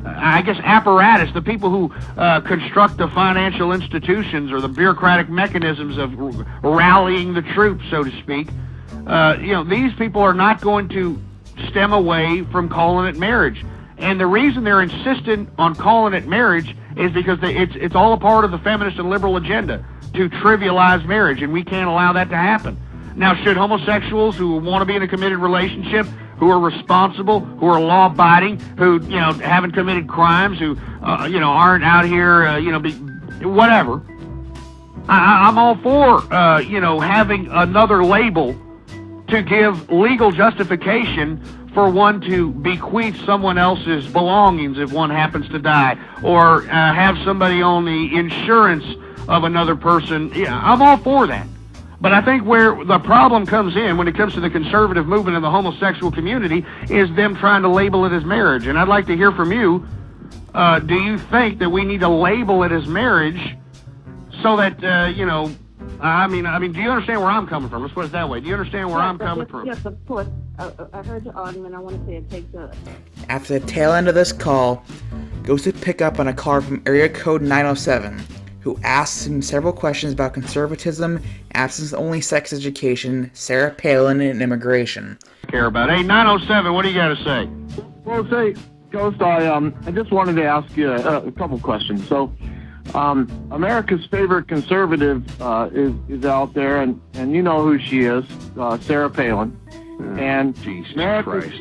I guess apparatus, the people who construct the financial institutions or the bureaucratic mechanisms of rallying the troops, so to speak, you know, these people are not going to stem away from calling it marriage. And the reason they're insistent on calling it marriage is because it's all a part of the feminist and liberal agenda to trivialize marriage, and we can't allow that to happen. Now, should homosexuals who want to be in a committed relationship, who are responsible, who are law-abiding, who, you know, haven't committed crimes, who, you know, aren't out here, you know, whatever, I'm all for, having another label to give legal justification for one to bequeath someone else's belongings if one happens to die, or have somebody on the insurance of another person. Yeah, I'm all for that. But I think where the problem comes in when it comes to the conservative movement in the homosexual community is them trying to label it as marriage. And I'd like to hear from you. Do you think that we need to label it as marriage so that, do you understand where I'm coming from? Let's put it that way. Do you understand where I'm coming from? Yes, of course. I heard your argument. I want to say it takes a... After the tail end of this call, goes to pick up on a caller from area code 907, who asks him several questions about conservatism, abstinence-only sex education, Sarah Palin, and immigration. Care about. Hey, 907, what do you got to say? Well, say, Ghost, I just wanted to ask you a couple questions. So, America's favorite conservative is out there, and you know who she is, Sarah Palin. And Jesus Christ. Christ.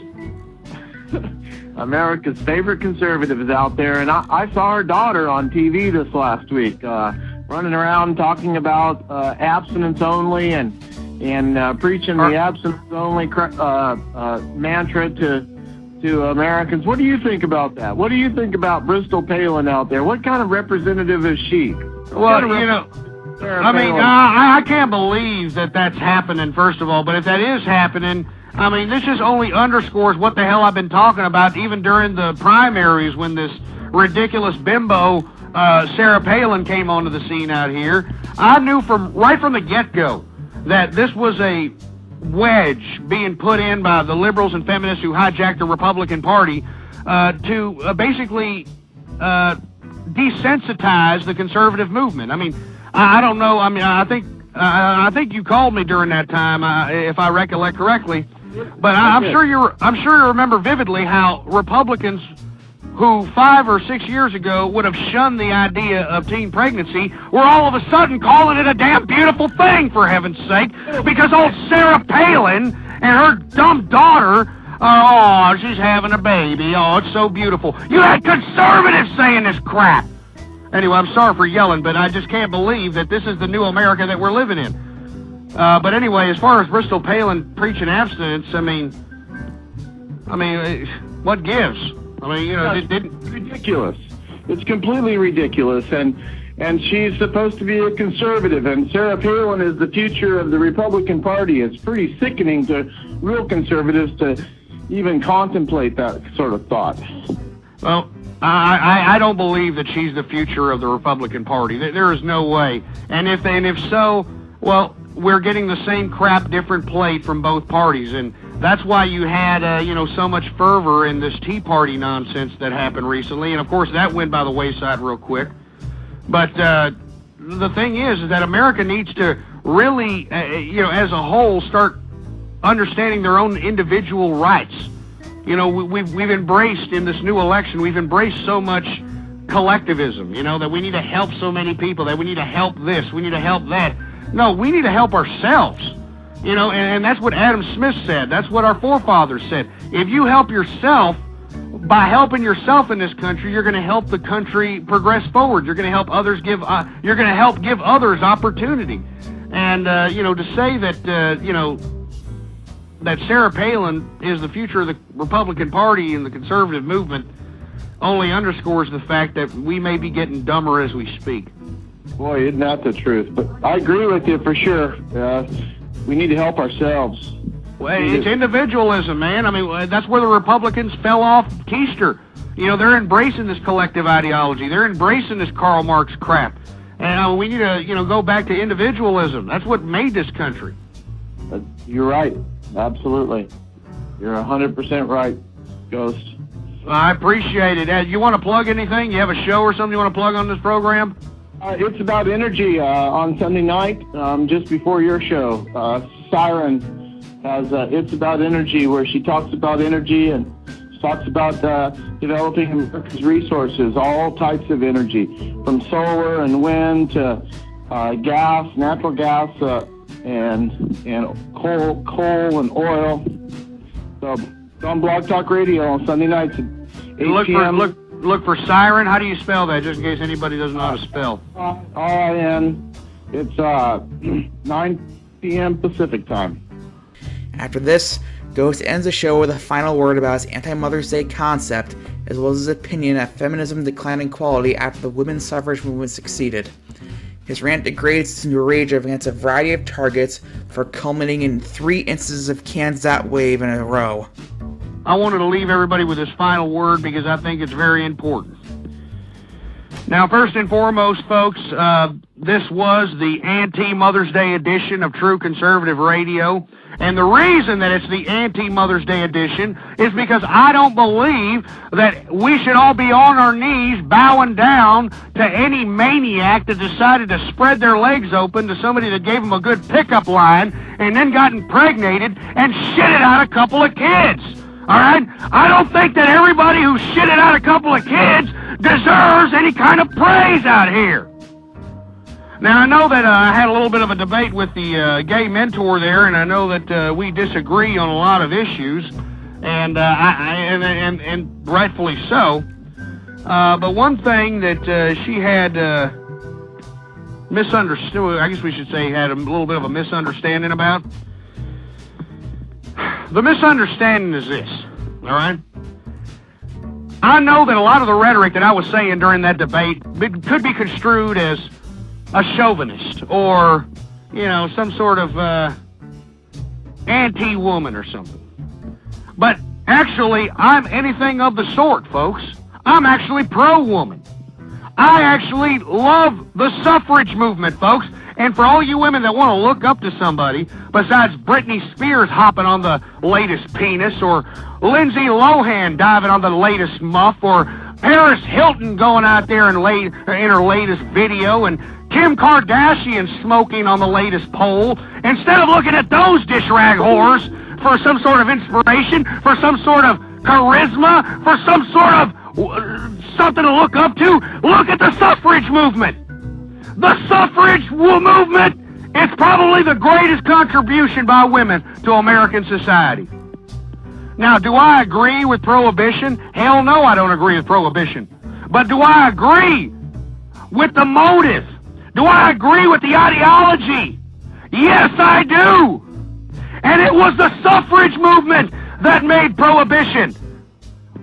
America's favorite conservative is out there, and I saw her daughter on TV this last week, running around talking about abstinence only and preaching the abstinence only mantra to Americans. What do you think about that? What do you think about Bristol Palin out there? What kind of representative is she? Well, I can't believe that that's happening, first of all, but if that is happening, I mean, this just only underscores what the hell I've been talking about even during the primaries when this ridiculous bimbo, Sarah Palin, came onto the scene out here. I knew right from the get-go that this was a wedge being put in by the liberals and feminists who hijacked the Republican Party to basically desensitize the conservative movement. I mean, I don't know. I mean, I think you called me during that time, if I recollect correctly. But I'm sure you remember vividly how Republicans who 5 or 6 years ago would have shunned the idea of teen pregnancy were all of a sudden calling it a damn beautiful thing, for heaven's sake, because old Sarah Palin and her dumb daughter, oh, she's having a baby, oh, it's so beautiful. You had conservatives saying this crap. Anyway, I'm sorry for yelling, but I just can't believe that this is the new America that we're living in. But anyway, as far as Bristol Palin preaching abstinence, I mean, what gives? I mean, it didn't... Ridiculous. It's completely ridiculous, and she's supposed to be a conservative, and Sarah Palin is the future of the Republican Party. It's pretty sickening to real conservatives to even contemplate that sort of thought. Well, I don't believe that she's the future of the Republican Party. There is no way. And if so, well, we're getting the same crap, different plate from both parties, and that's why you had so much fervor in this Tea Party nonsense that happened recently, and of course that went by the wayside real quick. But the thing is that America needs to really, as a whole, start understanding their own individual rights. We've embraced in this new election, we've embraced so much collectivism, that we need to help so many people, that we need to help this, we need to help that. No, we need to help ourselves, and that's what Adam Smith said. That's what our forefathers said. If you help yourself, by helping yourself in this country, you're going to help the country progress forward. You're going to help others give others opportunity. And, to say that, that Sarah Palin is the future of the Republican Party and the conservative movement only underscores the fact that we may be getting dumber as we speak. Boy, isn't that the truth? But I agree with you for sure. We need to help ourselves. Well, it's individualism, man. I mean, that's where the Republicans fell off keister. They're embracing this collective ideology. They're embracing this Karl Marx crap. And we need to, go back to individualism. That's what made this country. You're right. Absolutely. You're 100% right, Ghost. I appreciate it. You want to plug anything? You have a show or something you want to plug on this program? It's About Energy on Sunday night, just before your show. Siren has It's About Energy, where she talks about energy and talks about developing America's resources, all types of energy, from solar and wind to gas, natural gas, and coal and oil. So it's on Blog Talk Radio on Sunday nights at 8 p.m. Look for Siren. How do you spell that, just in case anybody doesn't know how to spell? It's 9 p.m. Pacific time. After this, Ghost ends the show with a final word about his anti-Mother's Day concept, as well as his opinion that feminism declined in quality after the women's suffrage movement succeeded. His rant degrades into a rage against a variety of targets, for culminating in 3 instances of cans that wave in a row. I wanted to leave everybody with this final word because I think it's very important. Now, first and foremost, folks, this was the anti-Mother's Day edition of True Conservative Radio. And the reason that it's the anti-Mother's Day edition is because I don't believe that we should all be on our knees bowing down to any maniac that decided to spread their legs open to somebody that gave them a good pickup line and then got impregnated and shitted out a couple of kids. All right? I don't think that everybody who shitted out a couple of kids deserves any kind of praise out here. Now, I know that I had a little bit of a debate with the gay mentor there, and I know that we disagree on a lot of issues, and rightfully so. But one thing that she had misunderstood, I guess we should say had a little bit of a misunderstanding about. The misunderstanding is this, all right? I know that a lot of the rhetoric that I was saying during that debate could be construed as a chauvinist or, some sort of anti-woman or something. But actually, I'm anything of the sort, folks. I'm actually pro-woman. I actually love the suffrage movement, folks. And for all you women that want to look up to somebody, besides Britney Spears hopping on the latest penis, or Lindsay Lohan diving on the latest muff, or Paris Hilton going out there in her latest video, and Kim Kardashian smoking on the latest pole, instead of looking at those dish rag whores for some sort of inspiration, for some sort of charisma, for some sort of something to look up to, look at the suffrage movement. The suffrage movement is probably the greatest contribution by women to American society. Now, do I agree with prohibition? Hell no, I don't agree with prohibition. But do I agree with the motive? Do I agree with the ideology? Yes, I do. And it was the suffrage movement that made prohibition.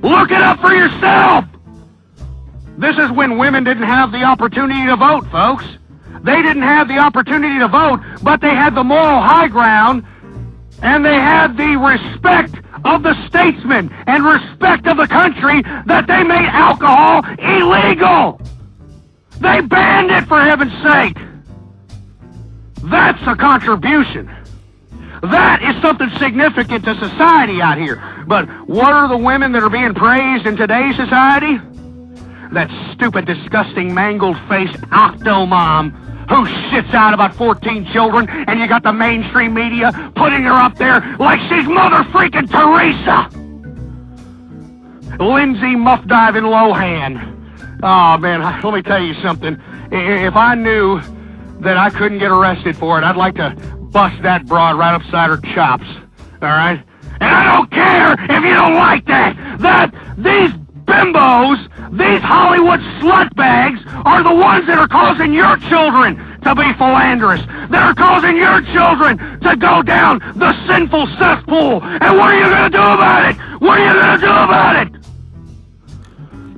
Look it up for yourself. This is when women didn't have the opportunity to vote, folks. They didn't have the opportunity to vote, but they had the moral high ground, and they had the respect of the statesmen and respect of the country that they made alcohol illegal. They banned it, for heaven's sake. That's a contribution. That is something significant to society out here. But what are the women that are being praised in today's society? That stupid, disgusting, mangled-faced octomom who shits out about 14 children, and you got the mainstream media putting her up there like she's Mother freaking Teresa. Lindsay Muff-Diving Lohan. Oh, man, let me tell you something. If I knew that I couldn't get arrested for it, I'd like to bust that broad right upside her chops. All right? And I don't care if you don't like that these bimbos, these Hollywood slutbags, are the ones that are causing your children to be philanderous, that are causing your children to go down the sinful cesspool. And what are you going to do about it? What are you going to do about it?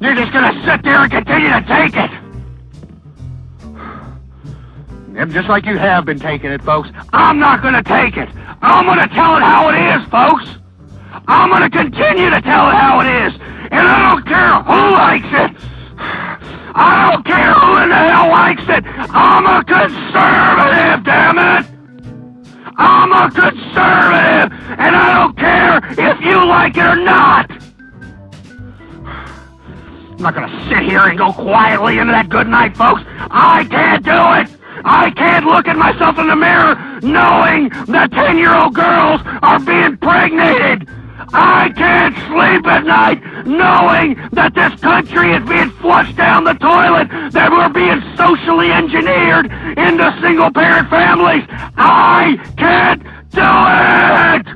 You're just going to sit there and continue to take it. And just like you have been taking it, folks. I'm not going to take it. I'm going to tell it how it is, folks. I'm going to continue to tell it how it is. And I don't care who likes it. I don't care who in the hell likes it. I'm a conservative, damn it. I'm a conservative, and I don't care if you like it or not. I'm not going to sit here and go quietly into that good night, folks. I can't do it. I can't look at myself in the mirror knowing that 10-year-old girls are being impregnated. I can't sleep at night knowing that this country is being flushed down the toilet, that we're being socially engineered into single-parent families. I can't do it!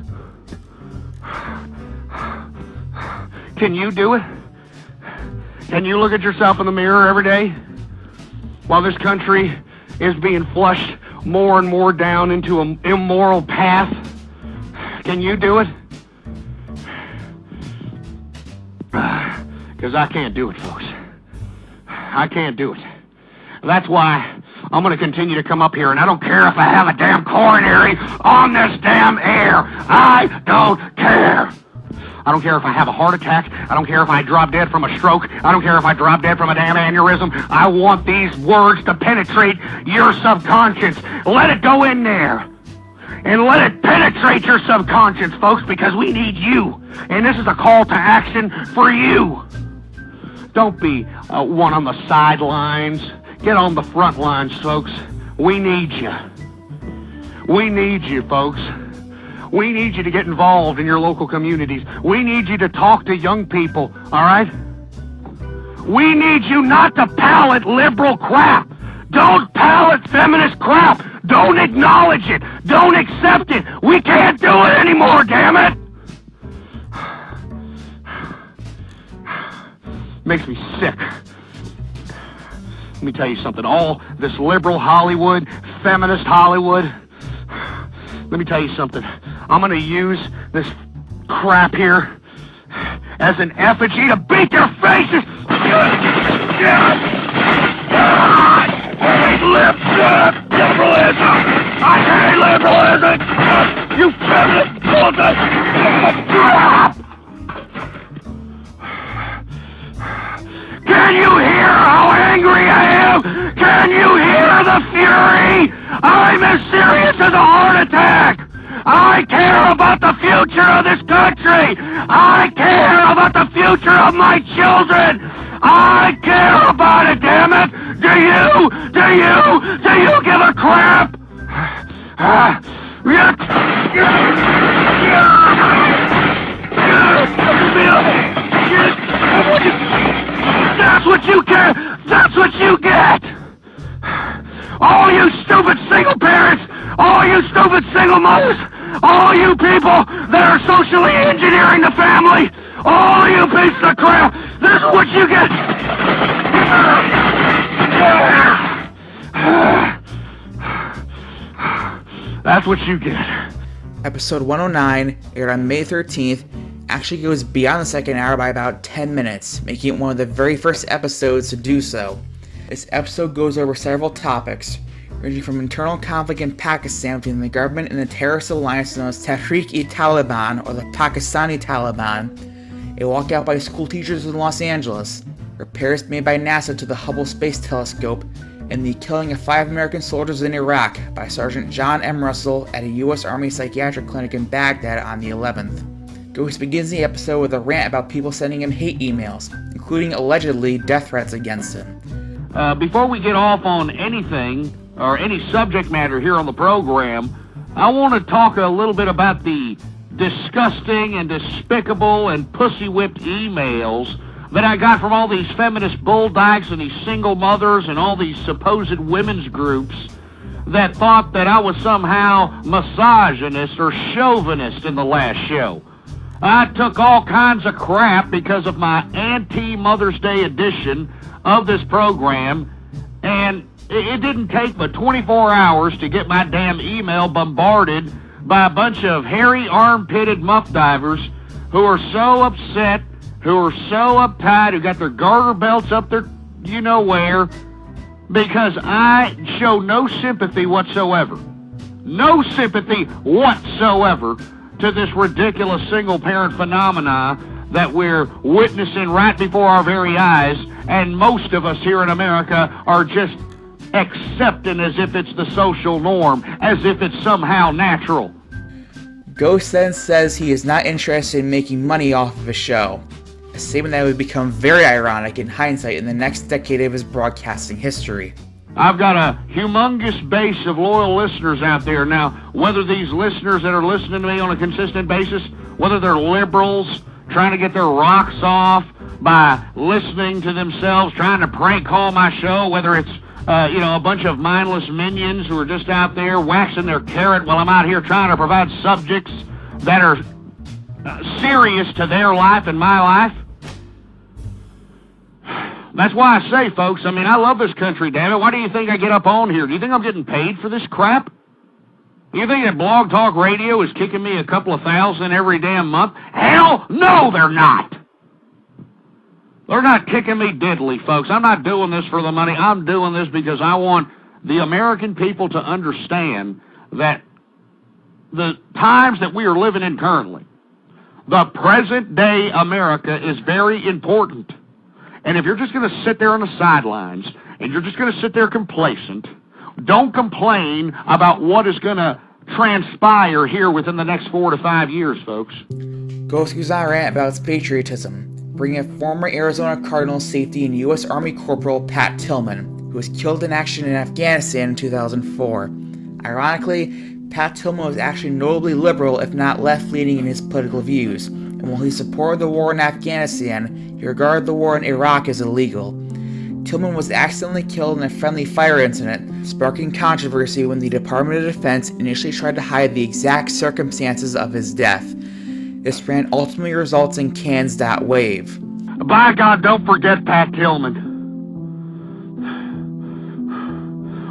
Can you do it? Can you look at yourself in the mirror every day while this country is being flushed more and more down into an immoral path? Can you do it? Because I can't do it, folks. I can't do it. That's why I'm going to continue to come up here, and I don't care if I have a damn coronary on this damn air. I don't care. I don't care if I have a heart attack. I don't care if I drop dead from a stroke. I don't care if I drop dead from a damn aneurysm. I want these words to penetrate your subconscious. Let it go in there. And let it penetrate your subconscious, folks, because we need you. And this is a call to action for you. Don't be one on the sidelines. Get on the front lines, folks. We need you. We need you, folks. We need you to get involved in your local communities. We need you to talk to young people, all right? We need you not to palate liberal crap. Don't palate feminist crap. Don't acknowledge it. Don't accept it. We can't do it anymore, damn it. Makes me sick. Let me tell you something. All this liberal Hollywood, feminist Hollywood, let me tell you something. I'm going to use this crap here as an effigy to beat your faces. I hate liberalism. I hate liberalism. You feminist bullshit. Can you hear how angry I am? Can you hear the fury? I'm as serious as a heart attack. I care about the future of this country. I care about the future of my children. I care about it, damn it. Do you give a crap? That's what you care. That's what you get. All you stupid single parents, all you stupid single mothers, all you people that are socially engineering the family, all you pieces of crap, this is what you get. That's what you get. Episode 109, aired on May 13th, actually goes beyond the second hour by about 10 minutes, making it one of the very first episodes to do so. This episode goes over several topics, ranging from internal conflict in Pakistan between the government and the terrorist alliance known as Tehrik-e-Taliban, or the Pakistani Taliban, a walkout by school teachers in Los Angeles, repairs made by NASA to the Hubble Space Telescope, and the killing of 5 American soldiers in Iraq by Sergeant John M. Russell at a U.S. Army psychiatric clinic in Baghdad on the 11th. Ghost begins the episode with a rant about people sending him hate emails, including allegedly death threats against him. Before we get off on anything, or any subject matter here on the program, I want to talk a little bit about the disgusting and despicable and pussy-whipped emails that I got from all these feminist bulldogs and these single mothers and all these supposed women's groups that thought that I was somehow misogynist or chauvinist in the last show. I took all kinds of crap because of my anti-Mother's Day edition of this program, and it didn't take but 24 hours to get my damn email bombarded by a bunch of hairy, arm-pitted muff divers who are so upset, who are so uptight, who got their garter belts up their you-know-where, because I show no sympathy whatsoever. No sympathy whatsoever to this ridiculous single-parent phenomena that we're witnessing right before our very eyes, and most of us here in America are just accepting as if it's the social norm, as if it's somehow natural. Ghost then says he is not interested in making money off of his show, a statement that would become very ironic in hindsight in the next decade of his broadcasting history. I've got a humongous base of loyal listeners out there. Now, whether these listeners that are listening to me on a consistent basis, whether they're liberals trying to get their rocks off by listening to themselves, trying to prank call my show, whether it's a bunch of mindless minions who are just out there waxing their carrot while I'm out here trying to provide subjects that are serious to their life and my life. That's why I say, folks, I mean, I love this country, damn it. Why do you think I get up on here? Do you think I'm getting paid for this crap? You think that Blog Talk Radio is kicking me a couple of thousand every damn month? Hell no, they're not. They're not kicking me diddly, folks. I'm not doing this for the money. I'm doing this because I want the American people to understand that the times that we are living in currently, the present-day America is very important. And if you're just going to sit there on the sidelines and you're just going to sit there complacent, don't complain about what is going to transpire here within the next 4 to 5 years, folks. Ghost goes on a rant about its patriotism, bringing up former Arizona Cardinals safety and U.S. Army Corporal Pat Tillman, who was killed in action in Afghanistan in 2004. Ironically, Pat Tillman was actually notably liberal, if not left-leaning in his political views, and while he supported the war in Afghanistan, he regarded the war in Iraq as illegal. Tillman was accidentally killed in a friendly fire incident, sparking controversy when the Department of Defense initially tried to hide the exact circumstances of his death. This rant ultimately results in cans.wave. By God, don't forget Pat Tillman.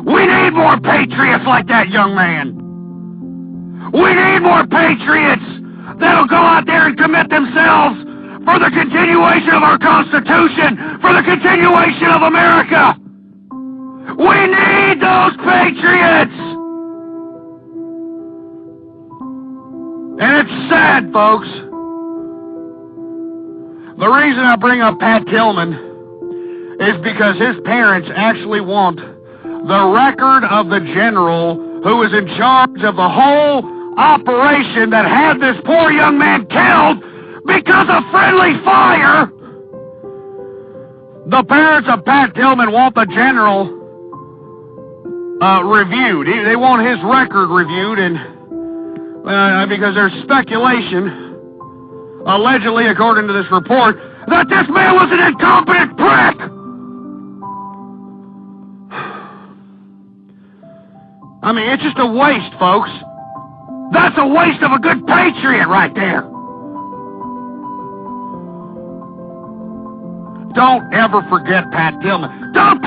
We need more patriots like that young man. We need more patriots that'll go out there and commit themselves for the continuation of our Constitution, for the continuation of America. We need those patriots. And it's sad, folks. The reason I bring up Pat Tillman is because his parents actually want the record of the general who was in charge of the whole operation that had this poor young man killed because of friendly fire. The parents of Pat Tillman want the general reviewed. They want his record reviewed, and because there's speculation, allegedly according to this report, that this man was an incompetent prick. I mean, it's just a waste, folks. That's a waste of a good patriot right there. Don't ever forget Pat Tillman. Don't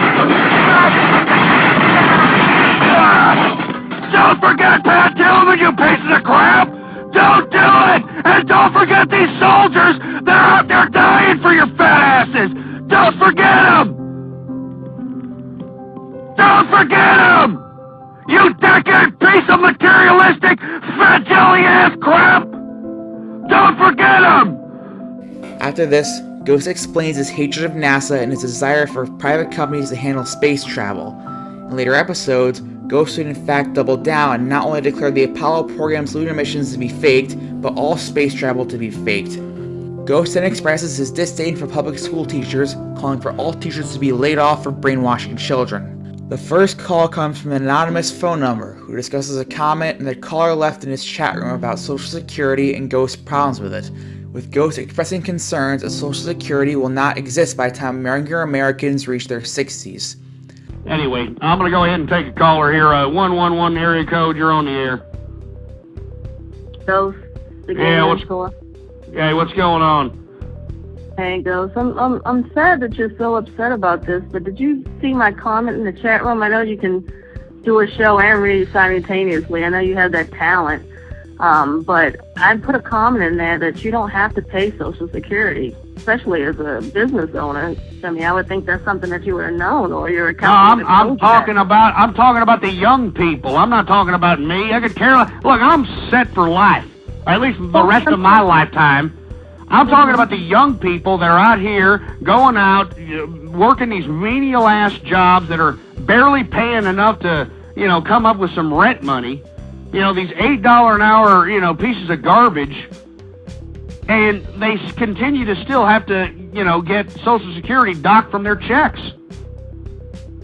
forget Pat Tillman, you pieces of crap. Don't do it. And don't forget these soldiers that are out there dying for your fat asses. Don't forget them. Don't forget them. You decadent piece of materialistic, fat jelly-ass crap! Don't forget him! After this, Ghost explains his hatred of NASA and his desire for private companies to handle space travel. In later episodes, Ghost would in fact double down and not only declare the Apollo program's lunar missions to be faked, but all space travel to be faked. Ghost then expresses his disdain for public school teachers, calling for all teachers to be laid off for brainwashing children. The first call comes from an anonymous phone number who discusses a comment the caller left in his chat room about Social Security and Ghost's problems with it, with Ghost expressing concerns that Social Security will not exist by the time younger Americans reach their 60s. Anyway, I'm going to go ahead and take a caller here. 111 area code, you're on the air. Ghost, what's going on? Hey, Ghost. I'm sad that you're so upset about this, but did you see my comment in the chat room? I know you can do a show and read simultaneously. I know you have that talent. But I put a comment in there that you don't have to pay Social Security, especially as a business owner. I mean, I would think that's something that you would have known, or your accountant. No, I'm talking about the young people. I'm not talking about me. I could care less. Look, I'm set for life, or at least the rest of my lifetime. I'm talking about the young people that are out here going out, working these menial-ass jobs that are barely paying enough to, come up with some rent money. These $8 an hour, pieces of garbage. And they continue to still have to, get Social Security docked from their checks.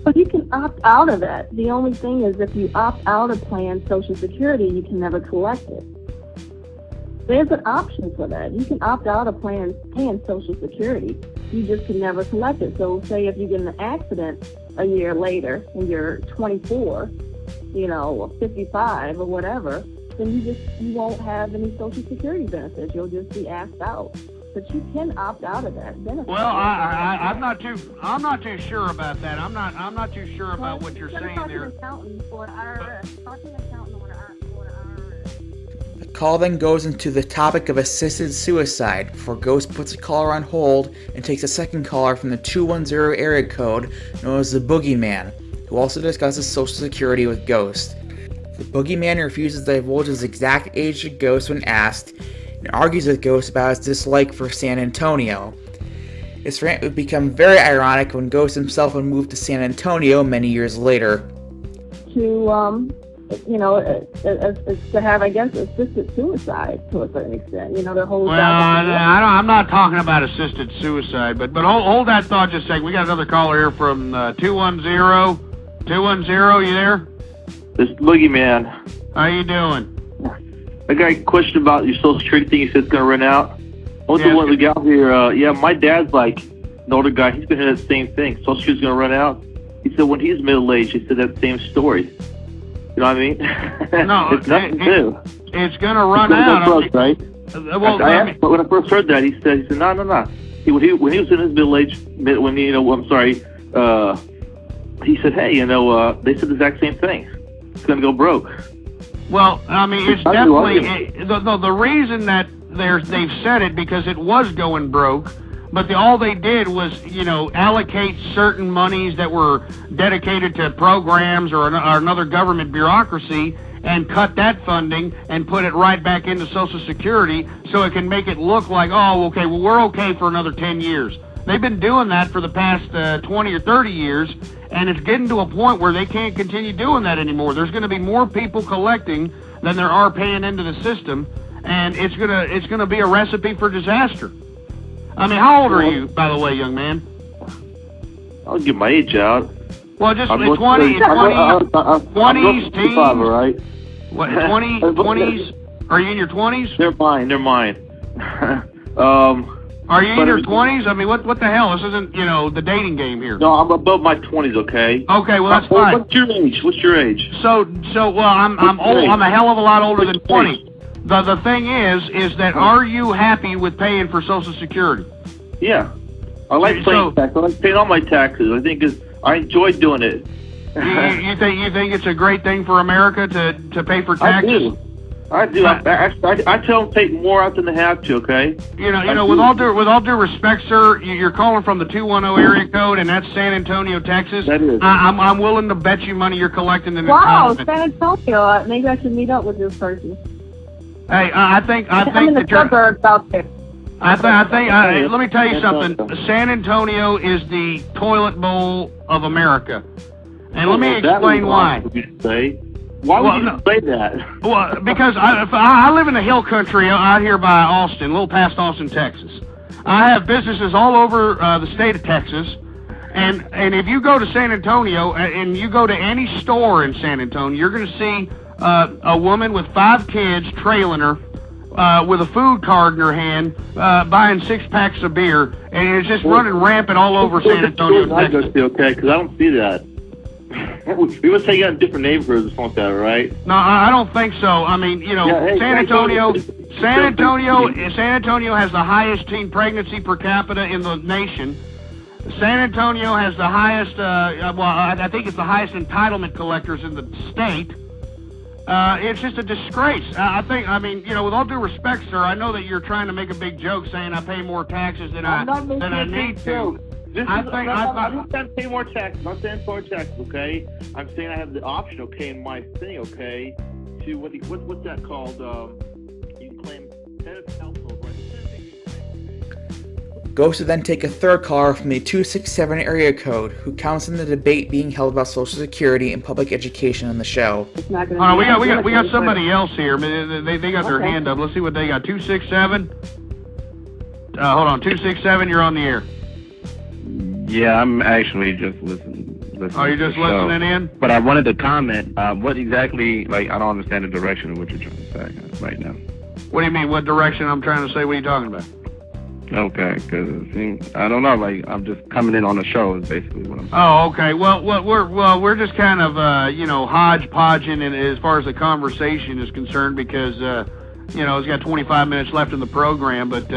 But you can opt out of that. The only thing is if you opt out of paying Social Security, you can never collect it. There's an option for that. You can opt out of paying Social Security. You just can never collect it. So say if you get in an accident a year later and you're 24, or 55 or whatever, then you won't have any Social Security benefits. You'll just be asked out. but you can opt out of that benefit. Well, I'm not too sure about that. I'm not too sure about what you're saying there. Talk to an accountant or an IRS. Talk to an accountant or an IRS. The call then goes into the topic of assisted suicide before Ghost puts the caller on hold and takes a second caller from the 210 area code known as the Boogeyman, who also discusses Social Security with Ghost. The Boogeyman refuses to divulge his exact age to Ghost when asked, and argues with Ghost about his dislike for San Antonio. This rant would become very ironic when Ghost himself would move to San Antonio many years later. To, to have, I guess, assisted suicide to a certain extent. To hold Well, I'm not talking about assisted suicide, but hold that thought just a second. We got another caller here from 210. 210, you there? This Boogeyman. How you doing? I got a question about your Social Security thing. You said it's going to run out. I want to one of the guys here. My dad's like an older guy. He's been hearing the same thing. Social Security's going to run out. He said when he's middle-aged, he said that same story. You know what I I mean? No, it's nothing new. It's going to run out. Broke, right? But when I first heard that, he said, no. When he was in his middle age, he said, hey, they said the exact same thing. It's going to go broke. Well, I mean, it's definitely the reason that they've said it because it was going broke, but all they did was allocate certain monies that were dedicated to programs or another government bureaucracy and cut that funding and put it right back into Social Security so it can make it look like, we're okay for another 10 years. They've been doing that for the past 20 or 30 years, and it's getting to a point where they can't continue doing that anymore. There's going to be more people collecting than there are paying into the system, and it's gonna be a recipe for disaster. I mean, how old are you, by the way, young man? I'll give my age out. Well, just 20s, teens. Right? What, 20s? Are you in your 20s? They're mine. Are you in your 20s? I mean, what the hell? This isn't, the dating game here. No, I'm above my 20s, okay? Okay, well, that's fine. What's your age? So, I'm old. I'm a hell of a lot older than 20. The thing is that are you happy with paying for Social Security? Yeah. I like paying taxes. I like paying all my taxes. I enjoy doing it. you think it's a great thing for America to pay for taxes? I do. I tell them to take more out than they have to. Okay. With all due respect, sir, you're calling from the 210 area code, and that's San Antonio, Texas. That is. I'm willing to bet you money you're collecting in Wow, San Antonio. Maybe I should meet up with this person. Hey, I think I'm in the suburbs out there. Let me tell you something. San Antonio is the toilet bowl of America, and let me explain why. Why would you say that? Well, because I live in the hill country out here by Austin, a little past Austin, Texas. I have businesses all over the state of Texas, and if you go to San Antonio and you go to any store in San Antonio, you're going to see a woman with 5 kids trailing her with a food cart in her hand, buying 6 packs of beer, and it's just running rampant all over San Antonio, Texas. Okay, because I don't see that. We must take out in different neighborhoods or something like that, right? No, I don't think so. I mean, San Antonio has the highest teen pregnancy per capita in the nation. San Antonio has the highest, I think it's the highest entitlement collectors in the state. It's just a disgrace. With all due respect, sir, I know that you're trying to make a big joke saying I pay more taxes than I need to. I'm not saying more taxes. I'm not saying more taxes, okay? I'm saying I have the option, okay, in my thing, okay, to what's that called? You can claim head of household, right? Ghost would then take a third caller from the 267 area code, who counts in the debate being held about Social Security and public education on the show. We got somebody else here. They got their hand up. Let's see what they got. 267. Hold on, 267. You're on the air. Yeah, I'm actually just listening. Are you just listening in? But I wanted to comment. What exactly? I don't understand the direction of what you're trying to say right now. What do you mean? What direction I'm trying to say? What are you talking about? Okay, because I don't know. I'm just coming in on the show is basically what I'm saying. Oh, okay. Well, we're just kind of hodgepodging as far as the conversation is concerned because it's got 25 minutes left in the program. But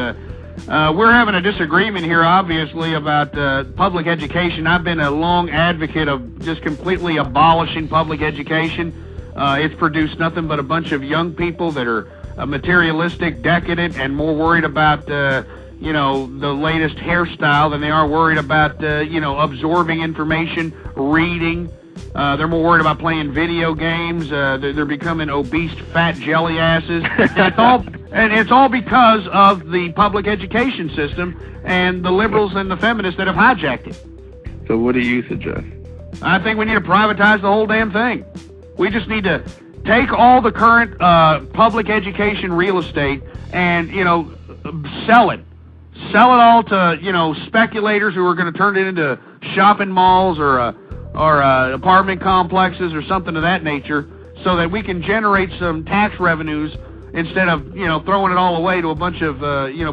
we're having a disagreement here, obviously, about public education. I've been a long advocate of just completely abolishing public education. It's produced nothing but a bunch of young people that are materialistic, decadent, and more worried about, the latest hairstyle than they are worried about, absorbing information, reading. They're more worried about playing video games. They're becoming obese, fat jelly asses. And it's all because of the public education system and the liberals and the feminists that have hijacked it. So what do you suggest? I think we need to privatize the whole damn thing. We just need to take all the current public education real estate and, sell it. Sell it all to, speculators who are going to turn it into shopping malls or apartment complexes or something of that nature, so that we can generate some tax revenues instead of, throwing it all away to a bunch of,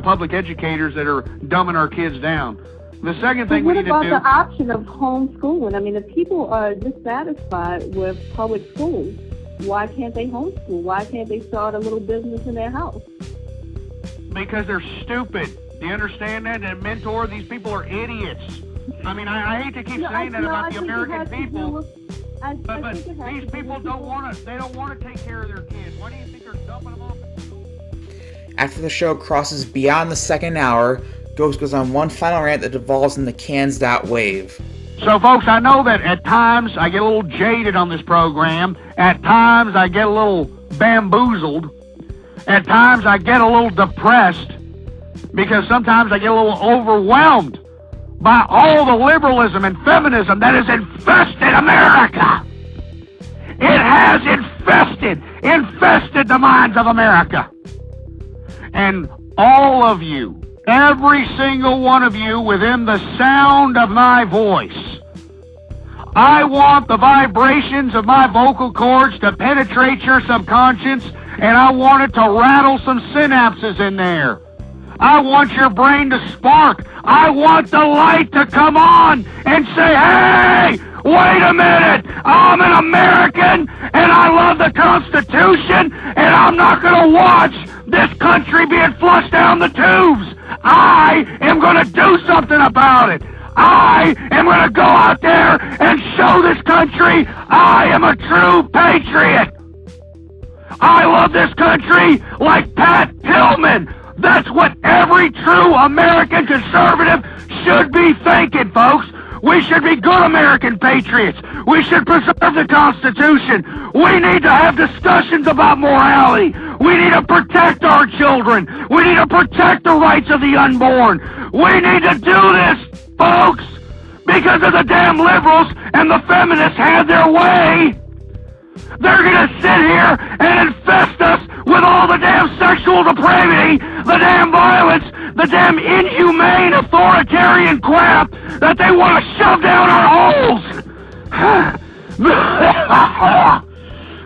public educators that are dumbing our kids down. The second thing we need to do... What about the option of homeschooling? I mean, if people are dissatisfied with public schools, why can't they homeschool? Why can't they start a little business in their house? Because they're stupid. Do you understand that? And mentor, these people are idiots. I mean, I hate to keep saying that about the American people, but these people don't want to take care of their kids. Why do you think they're dumping them off at school? After the show crosses beyond the second hour, Ghost goes on one final rant that devolves into Cans That Wave. So, folks, I know that at times I get a little jaded on this program. At times I get a little bamboozled. At times I get a little depressed, because sometimes I get a little overwhelmed by all the liberalism and feminism that has infested America. It has infested the minds of America. And all of you, every single one of you within the sound of my voice, I want the vibrations of my vocal cords to penetrate your subconscious, and I want it to rattle some synapses in there. I want your brain to spark. I want the light to come on and say, hey, wait a minute, I'm an American and I love the Constitution, and I'm not going to watch this country being flushed down the tubes. I am going to do something about it. I am going to go out there and show this country I am a true patriot. I love this country like Pat Tillman. That's what every true American conservative should be thinking, folks. We should be good American patriots. We should preserve the Constitution. We need to have discussions about morality. We need to protect our children. We need to protect the rights of the unborn. We need to do this, folks, because of the damn liberals and the feminists had their way. They're going to sit here and infest us with all the damn sexual depravity, the damn violence, the damn inhumane authoritarian crap that they want to shove down our holes.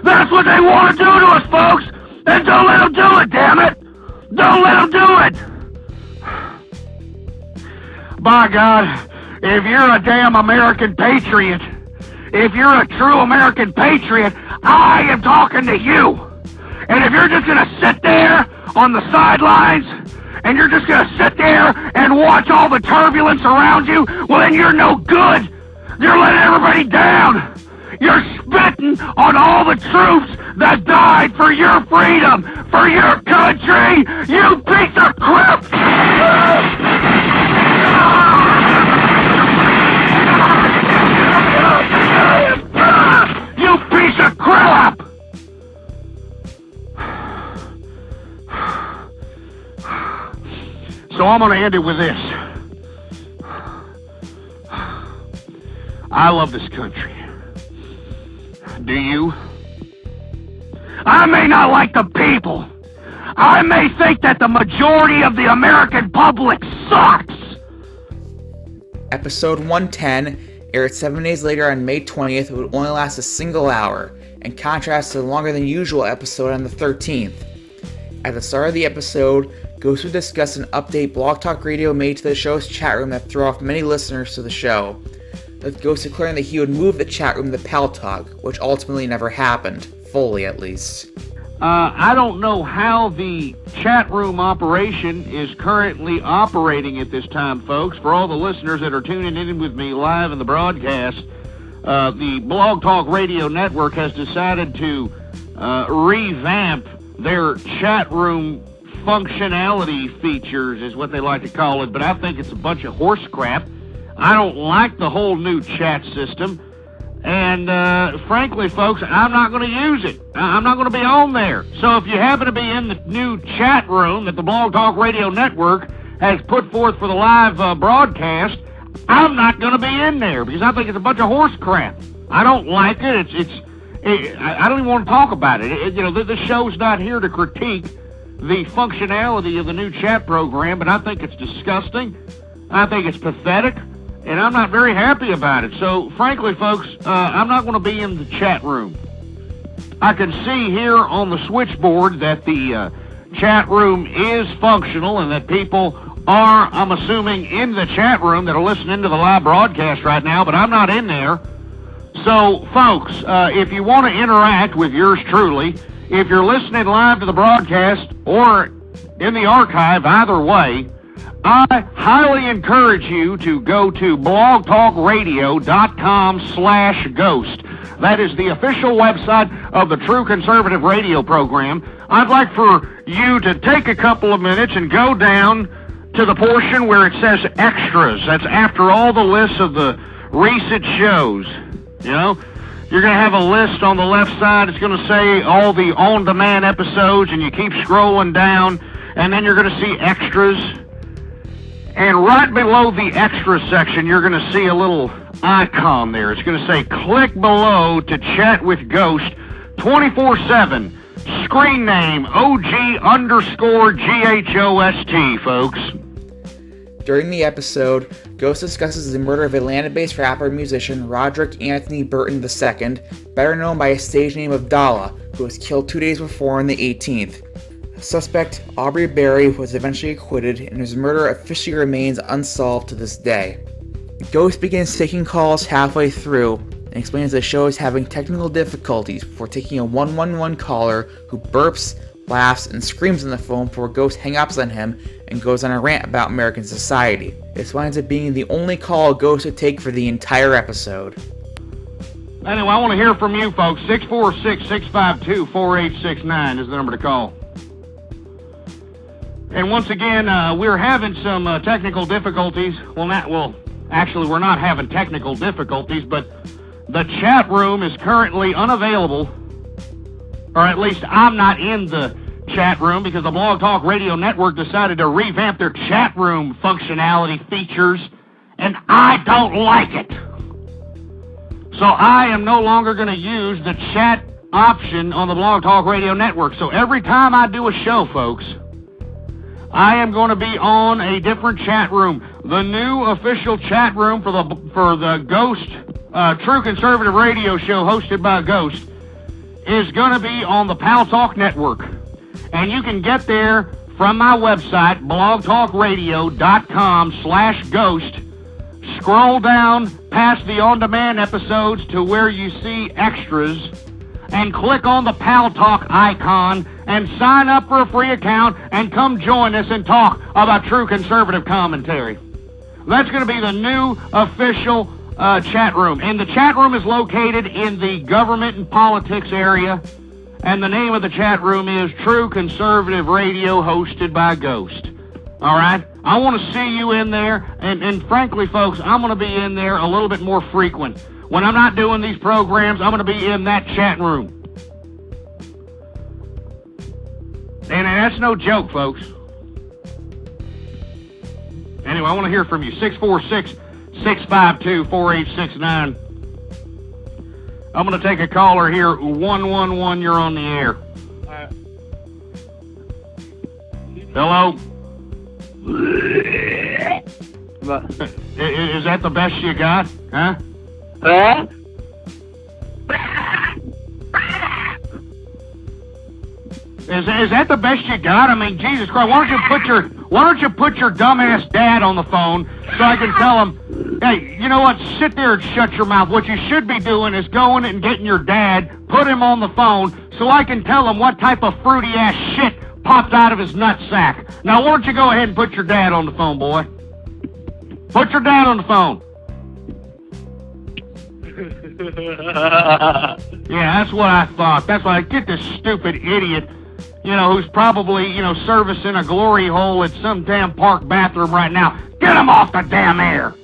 That's what they want to do to us, folks. And don't let them do it, damn it. Don't let them do it. By God, if you're a damn American patriot, if you're a true American patriot, I am talking to you. And if you're just going to sit there on the sidelines, and you're just going to sit there and watch all the turbulence around you, well, then you're no good. You're letting everybody down. You're spitting on all the troops that died for your freedom, for your country, you piece of crap. You piece of crap! So I'm going to end it with this. I love this country. Do you? I may not like the people. I may think that the majority of the American public sucks. Episode 110 aired 7 days later on May 20th. It would only last a single hour, in contrast to the longer than usual episode on the 13th. At the start of the episode, Ghost would discuss an update Blog Talk Radio made to the show's chat room that threw off many listeners to the show, with Ghost declaring that he would move the chat room to Pal Talk, which ultimately never happened, fully at least. I don't know how the chat room operation is currently operating at this time, folks. For all the listeners that are tuning in with me live in the broadcast, the Blog Talk Radio Network has decided to revamp their chat room functionality features, is what they like to call it, but I think it's a bunch of horse crap. I don't like the whole new chat system. And, frankly, folks, I'm not going to use it. I'm not going to be on there. So if you happen to be in the new chat room that the Blog Talk Radio Network has put forth for the live broadcast, I'm not going to be in there because I think it's a bunch of horse crap. I don't like it. I don't even want to talk about it. The show's not here to critique the functionality of the new chat program, but I think it's disgusting. I think it's pathetic. And I'm not very happy about it. So, frankly, folks, I'm not going to be in the chat room. I can see here on the switchboard that the chat room is functional and that people are, I'm assuming, in the chat room that are listening to the live broadcast right now, but I'm not in there. So, folks, if you want to interact with yours truly, if you're listening live to the broadcast or in the archive, either way, I highly encourage you to go to blogtalkradio.com/ghost. That is the official website of the True Conservative Radio program. I'd like for you to take a couple of minutes and go down to the portion where it says extras. That's after all the lists of the recent shows. You're going to have a list on the left side. It's going to say all the on-demand episodes, and you keep scrolling down, and then you're going to see extras. And right below the extra section, you're going to see a little icon there. It's going to say, click below to chat with Ghost 24/7. Screen name, OG_GHOST, folks. During the episode, Ghost discusses the murder of Atlanta-based rapper and musician Roderick Anthony Burton II, better known by his stage name of Dalla, who was killed 2 days before on the 18th. Suspect Aubrey Berry was eventually acquitted, and his murder officially remains unsolved to this day. Ghost begins taking calls halfway through and explains the show is having technical difficulties before taking a 111 caller who burps, laughs, and screams on the phone before Ghost hangs up on him and goes on a rant about American society. This winds up being the only call Ghost would take for the entire episode. Anyway, I want to hear from you folks. 646-652-4869 is the number to call. And once again, we're having some technical difficulties. Actually, we're not having technical difficulties, but the chat room is currently unavailable. Or at least I'm not in the chat room because the Blog Talk Radio Network decided to revamp their chat room functionality features, and I don't like it. So I am no longer going to use the chat option on the Blog Talk Radio Network. So every time I do a show, folks, I am going to be on a different chat room. The new official chat room for the Ghost True Conservative Radio show hosted by Ghost is going to be on the Pal Talk Network. And you can get there from my website, blogtalkradio.com/ghost. Scroll down past the on-demand episodes to where you see extras and click on the Pal Talk icon and sign up for a free account and come join us and talk about true conservative commentary. That's going to be the new official chat room. And the chat room is located in the government and politics area. And the name of the chat room is True Conservative Radio, hosted by Ghost. All right? I want to see you in there. And frankly, folks, I'm going to be in there a little bit more frequent. When I'm not doing these programs, I'm going to be in that chat room. And that's no joke, folks. Anyway, I want to hear from you. 646-652-4869. I'm going to take a caller here. 111, you're on the air. Hello? Is that the best you got? Huh? Is that the best you got? I mean, Jesus Christ, why don't you put your dumbass dad on the phone so I can tell him Hey, you know what? Sit there and shut your mouth. What you should be doing is going and getting your dad, put him on the phone, so I can tell him what type of fruity-ass shit popped out of his nutsack. Now, why don't you go ahead and put your dad on the phone, boy? Put your dad on the phone. Yeah, that's what I thought. That's why I get this stupid idiot, who's probably, servicing a glory hole at some damn park bathroom right now. Get him off the damn air!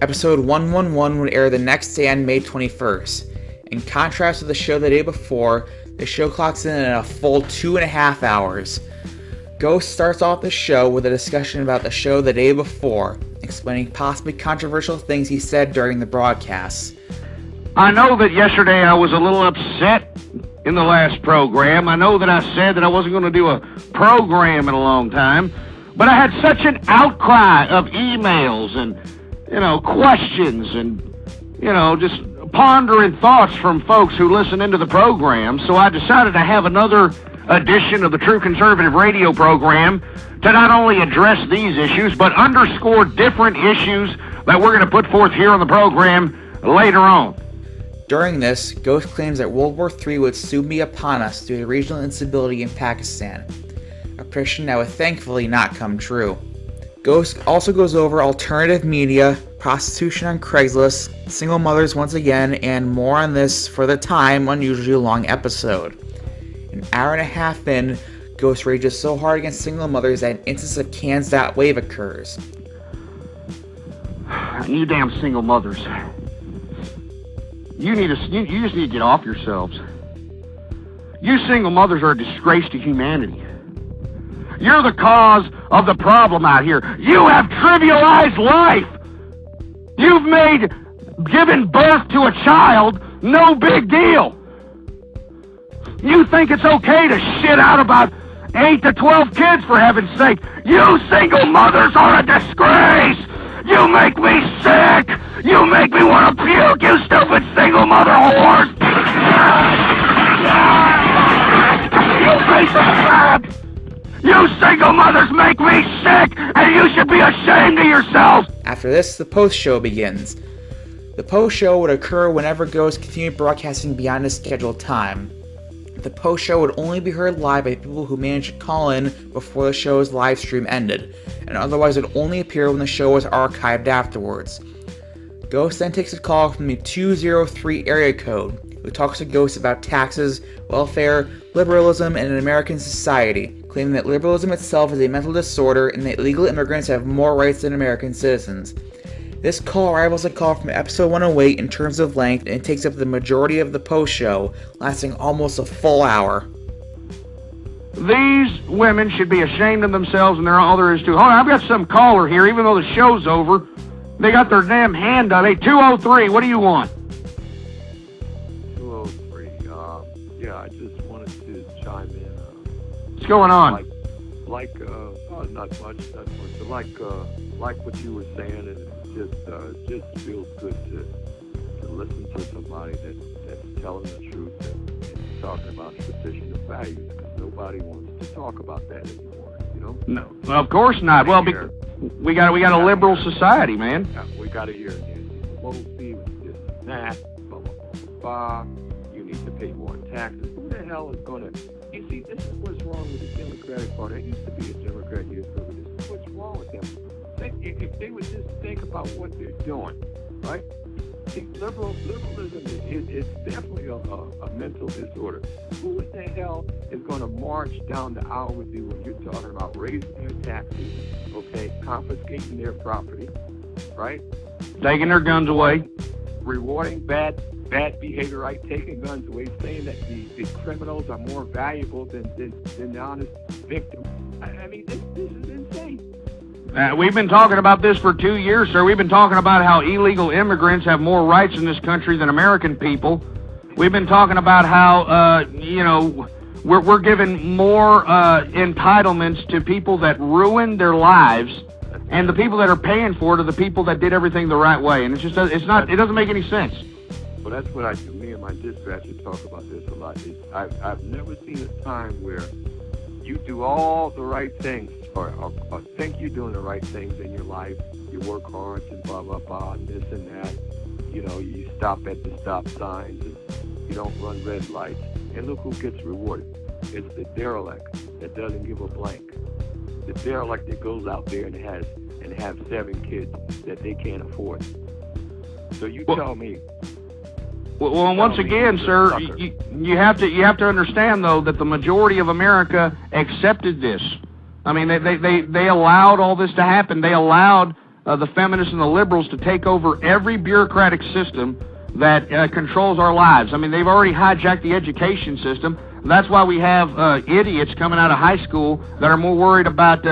Episode 111 would air the next day on May 21st. In contrast to the show the day before, the show clocks in at a full 2.5 hours. Ghost starts off the show with a discussion about the show the day before, explaining possibly controversial things he said during the broadcast. I know that yesterday I was a little upset in the last program. I know that I said that I wasn't going to do a program in a long time, but I had such an outcry of emails and, questions and, just pondering thoughts from folks who listen into the program, so I decided to have another edition of the True Conservative Radio program to not only address these issues, but underscore different issues that we're going to put forth here on the program later on. During this, Ghost claims that World War III would soon be upon us due to regional instability in Pakistan, a prediction that would thankfully not come true. Ghost also goes over alternative media, prostitution on Craigslist, single mothers once again, and more on this, for the time, unusually long episode. An hour and a half in, Ghost rages so hard against single mothers that an instance of cans.wave occurs. You damn single mothers. You just need to get off yourselves. You single mothers are a disgrace to humanity. You're the cause of the problem out here. You have trivialized life. You've made giving birth to a child no big deal. You think it's okay to shit out about 8 to 12 kids, for heaven's sake. You single mothers are a disgrace. You make me sick. You make me want to puke, you stupid single mother whores. You piece of crap. You single mothers make me sick, and you should be ashamed of yourselves. After this, the post-show begins. The post-show would occur whenever Ghost continued broadcasting beyond his scheduled time. The post-show would only be heard live by people who managed to call in before the show's live stream ended, and otherwise would only appear when the show was archived afterwards. Ghost then takes a call from the 203 area code, who talks to Ghost about taxes, welfare, liberalism, and an American society, claiming that liberalism itself is a mental disorder and that illegal immigrants have more rights than American citizens. This call rivals a call from episode 108 in terms of length and takes up the majority of the post-show, lasting almost a full hour. These women should be ashamed of themselves, and there are others too. Hold on, I've got some caller here, even though the show's over. They got their damn hand up. Hey, 203, what do you want? 203, yeah, I just wanted to chime in. What's going on? Not much, but like what you were saying, and it just feels good to listen to somebody that's telling the truth and talking about traditional values, because nobody wants to talk about that anymore, No, of course not. Well, we got a liberal society, man. Yeah, we got to hear it. Mostly this and that, blah, blah, blah, blah. You need to pay more taxes. Who the hell is going to... You see, this is what's wrong with the Democratic Party. I used to be a Democrat years ago. This is what's wrong with them. If they would just think about what they're doing, right? See, liberalism is definitely a mental disorder. Who the hell is going to march down the aisle with you when you're talking about raising their taxes, okay, confiscating their property, right? Taking their guns away. Rewarding bad behavior, right? Taking guns away, saying that the criminals are more valuable than the honest victim. I mean, this is insane. We've been talking about this for 2 years, sir. We've been talking about how illegal immigrants have more rights in this country than American people. We've been talking about how, we're giving more entitlements to people that ruin their lives, and the people that are paying for it are the people that did everything the right way. And it doesn't make any sense. Well, that's what I do. Me and my dispatcher talk about this a lot. I've never seen a time where you do all the right things as or think you're doing the right things in your life. You work hard and blah, blah, blah, and this and that. You know, you stop at the stop signs and you don't run red lights. And look who gets rewarded. It's the derelict that doesn't give a blank. The derelict that goes out there and have 7 kids that they can't afford. So you tell me. Well, once again, sir, you have to understand though that the majority of America accepted this. I mean, they allowed all this to happen. They allowed the feminists and the liberals to take over every bureaucratic system that controls our lives. I mean, they've already hijacked the education system. That's why we have idiots coming out of high school that are more worried about,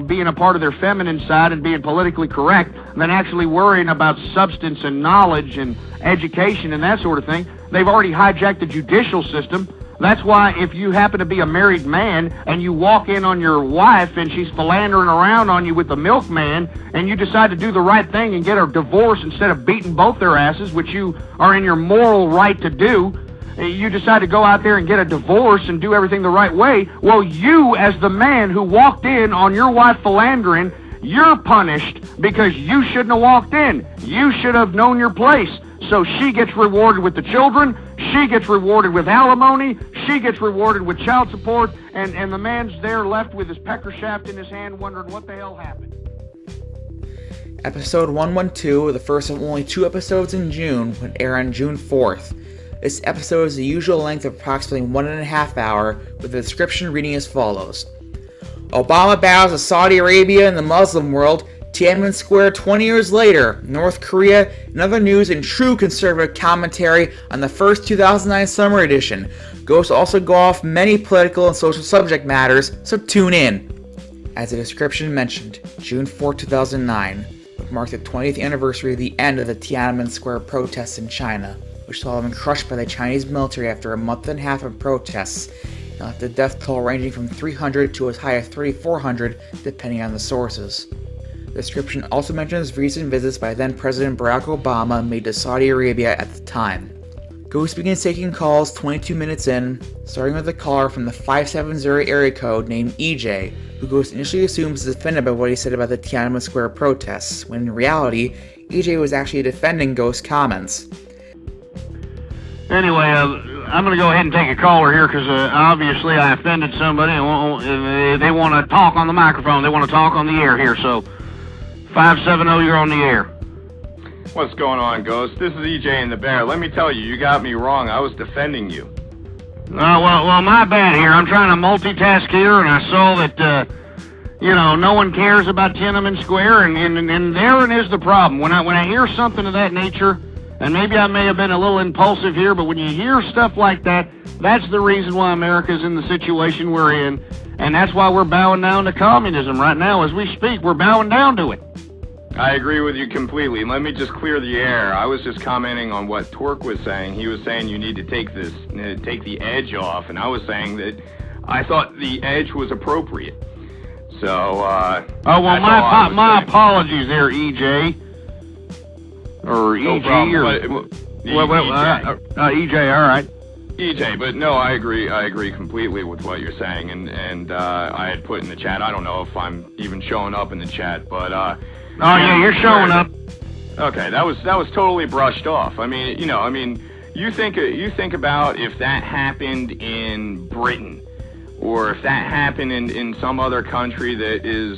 being a part of their feminine side and being politically correct than actually worrying about substance and knowledge and education and that sort of thing. They've already hijacked the judicial system. That's why if you happen to be a married man and you walk in on your wife and she's philandering around on you with the milkman and you decide to do the right thing and get a divorce instead of beating both their asses, which you are in your moral right to do, you decide to go out there and get a divorce and do everything the right way, well, you, as the man who walked in on your wife philandering, you're punished because you shouldn't have walked in. You should have known your place. So she gets rewarded with the children, she gets rewarded with alimony, she gets rewarded with child support, and the man's there left with his pecker shaft in his hand wondering what the hell happened. Episode 112, the first of only 2 episodes in June, would air on June 4th. This episode is the usual length of approximately 1.5 hours, with the description reading as follows. Obama bows to Saudi Arabia and the Muslim world. Tiananmen Square 20 years later. North Korea and other news and true conservative commentary on the first 2009 summer edition. Ghosts also go off many political and social subject matters, so tune in. As the description mentioned, June 4, 2009 would mark the 20th anniversary of the end of the Tiananmen Square protests in China, which saw them crushed by the Chinese military after a month and a half of protests, and left the death toll ranging from 300 to as high as 3,400, depending on the sources. The description also mentions recent visits by then-President Barack Obama made to Saudi Arabia at the time. Ghost begins taking calls 22 minutes in, starting with a caller from the 570 area code named EJ, who Ghost initially assumes is offended by what he said about the Tiananmen Square protests, when in reality, EJ was actually defending Ghost's comments. Anyway, I'm going to go ahead and take a caller here because obviously I offended somebody and they want to talk on the microphone. They want to talk on the air here, so 570, you're on the air. What's going on, Ghost? This is EJ and the Bear. Let me tell you, you got me wrong. I was defending you. Well, my bad here. I'm trying to multitask here, and I saw that, no one cares about Tiananmen Square, and therein is the problem. When I hear something of that nature, and maybe I may have been a little impulsive here, but when you hear stuff like that, that's the reason why America's in the situation we're in, and that's why we're bowing down to communism right now. As we speak, we're bowing down to it. I agree with you completely. Let me just clear the air. I was just commenting on what Torque was saying. He was saying you need to take the edge off, and I was saying that I thought the edge was appropriate. So, my apologies there, EJ. Or EG, EJ, all right. EJ, but no, I agree completely with what you're saying, and I had put in the chat, I don't know if I'm even showing up in the chat, but you're showing up. Okay, that was totally brushed off. I mean, you think about if that happened in Britain, or if that happened in some other country that is,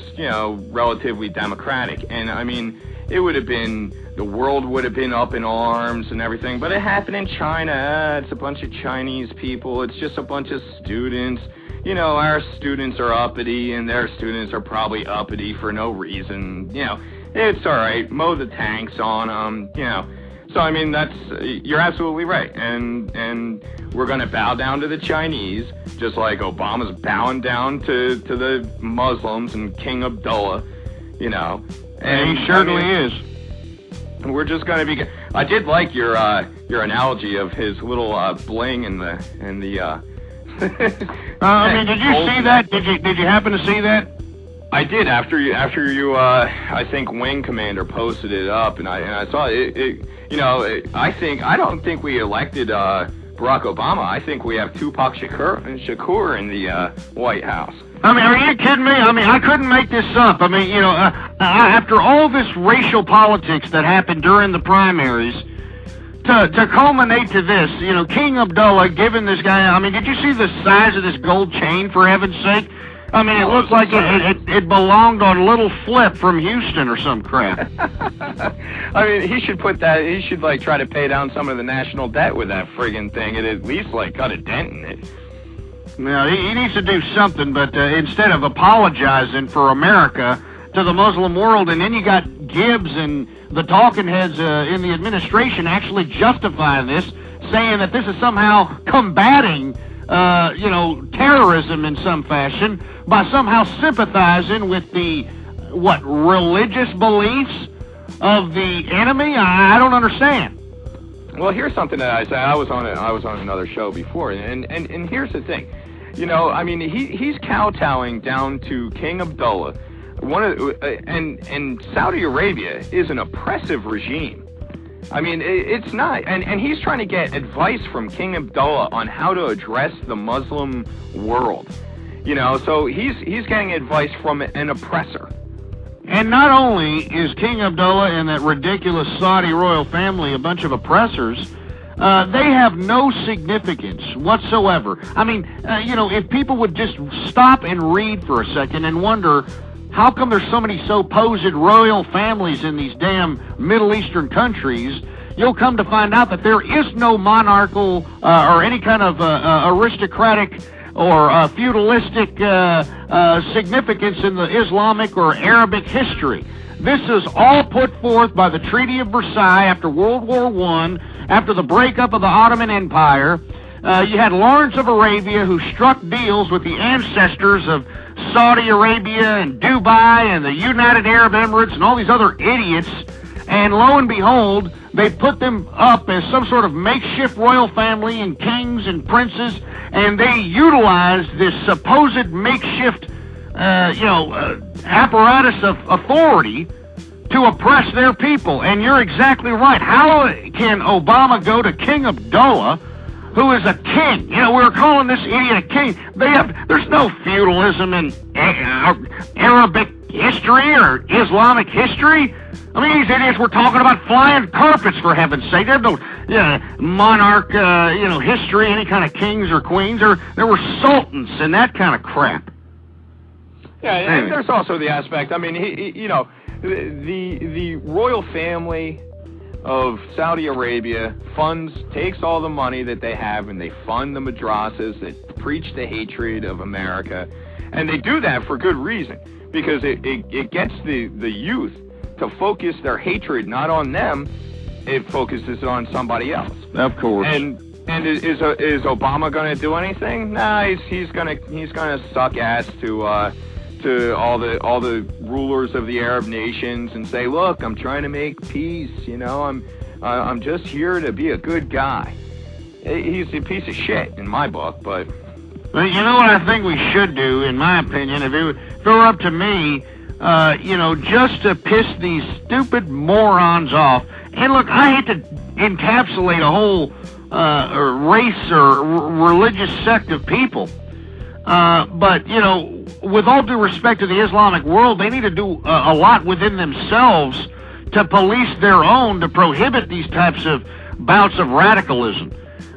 relatively democratic, and I mean, it would have been, the world would have been up in arms and everything, but it happened in China. It's a bunch of Chinese people. It's just a bunch of students. Our students are uppity, and their students are probably uppity for no reason. It's all right. Mow the tanks on them, So, I mean, you're absolutely right. And we're going to bow down to the Chinese, just like Obama's bowing down to the Muslims and King Abdullah, And he certainly is. We're just going to be... I did like your analogy of his little bling and the did you see that? Did you happen to see that? I did after you I think Wing Commander posted it up, and I saw it. I don't think we elected Barack Obama. I think we have Tupac Shakur in the White House. I mean, are you kidding me? I mean, I couldn't make this up. I mean, you know, after all this racial politics that happened during the primaries, to culminate to this, you know, King Abdullah giving this guy, I mean, did you see the size of this gold chain, for heaven's sake? I mean, it looked like it belonged on Little Flip from Houston or some crap. I mean, he should like try to pay down some of the national debt with that friggin' thing and at least like cut a dent in it. No, he needs to do something, but instead of apologizing for America to the Muslim world, and then you got Gibbs and the talking heads in the administration actually justifying this, saying that this is somehow combating, you know, terrorism in some fashion by somehow sympathizing with the, religious beliefs of the enemy? I don't understand. Well, here's something that I said. I was on another show before, and here's the thing. You know, I mean, he's kowtowing down to King Abdullah. And Saudi Arabia is an oppressive regime. I mean, it's not, and he's trying to get advice from King Abdullah on how to address the Muslim world. You know, so he's getting advice from an oppressor. And not only is King Abdullah and that ridiculous Saudi royal family a bunch of oppressors, they have no significance whatsoever. I mean, you know, if people would just stop and read for a second and wonder, how come there's so many supposed royal families in these damn Middle Eastern countries, you'll come to find out that there is no monarchical or any kind of aristocratic or feudalistic significance in the Islamic or Arabic history. This is all put forth by the Treaty of Versailles after World War I, after the breakup of the Ottoman Empire. You had Lawrence of Arabia, who struck deals with the ancestors of Saudi Arabia and Dubai and the United Arab Emirates and all these other idiots, and lo and behold, they put them up as some sort of makeshift royal family and kings and princes, and they utilized this supposed makeshift, apparatus of authority to oppress their people. And you're exactly right. How can Obama go to King Abdullah, who is a king? You know, we're calling this idiot a king. There's no feudalism in Arabic history or Islamic history. I mean, these idiots were talking about flying carpets, for heaven's sake. They have no monarch, history, any kind of kings or queens. There were sultans and that kind of crap. Yeah, and there's also the aspect, I mean, the royal family of Saudi Arabia takes all the money that they have and they fund the madrasas that preach the hatred of America. And they do that for good reason, because it gets the youth to focus their hatred not on them, it focuses on somebody else. Of course. And is Obama going to do anything? Nah, he's gonna suck ass to all the rulers of the Arab nations and say, look, I'm trying to make peace. You know, I'm just here to be a good guy. He's a piece of shit in my book, but. Well, you know what I think we should do, in my opinion, if it were up to me, just to piss these stupid morons off. And look, I hate to encapsulate a whole race or religious sect of people. But, with all due respect to the Islamic world, they need to do a lot within themselves to police their own, to prohibit these types of bouts of radicalism.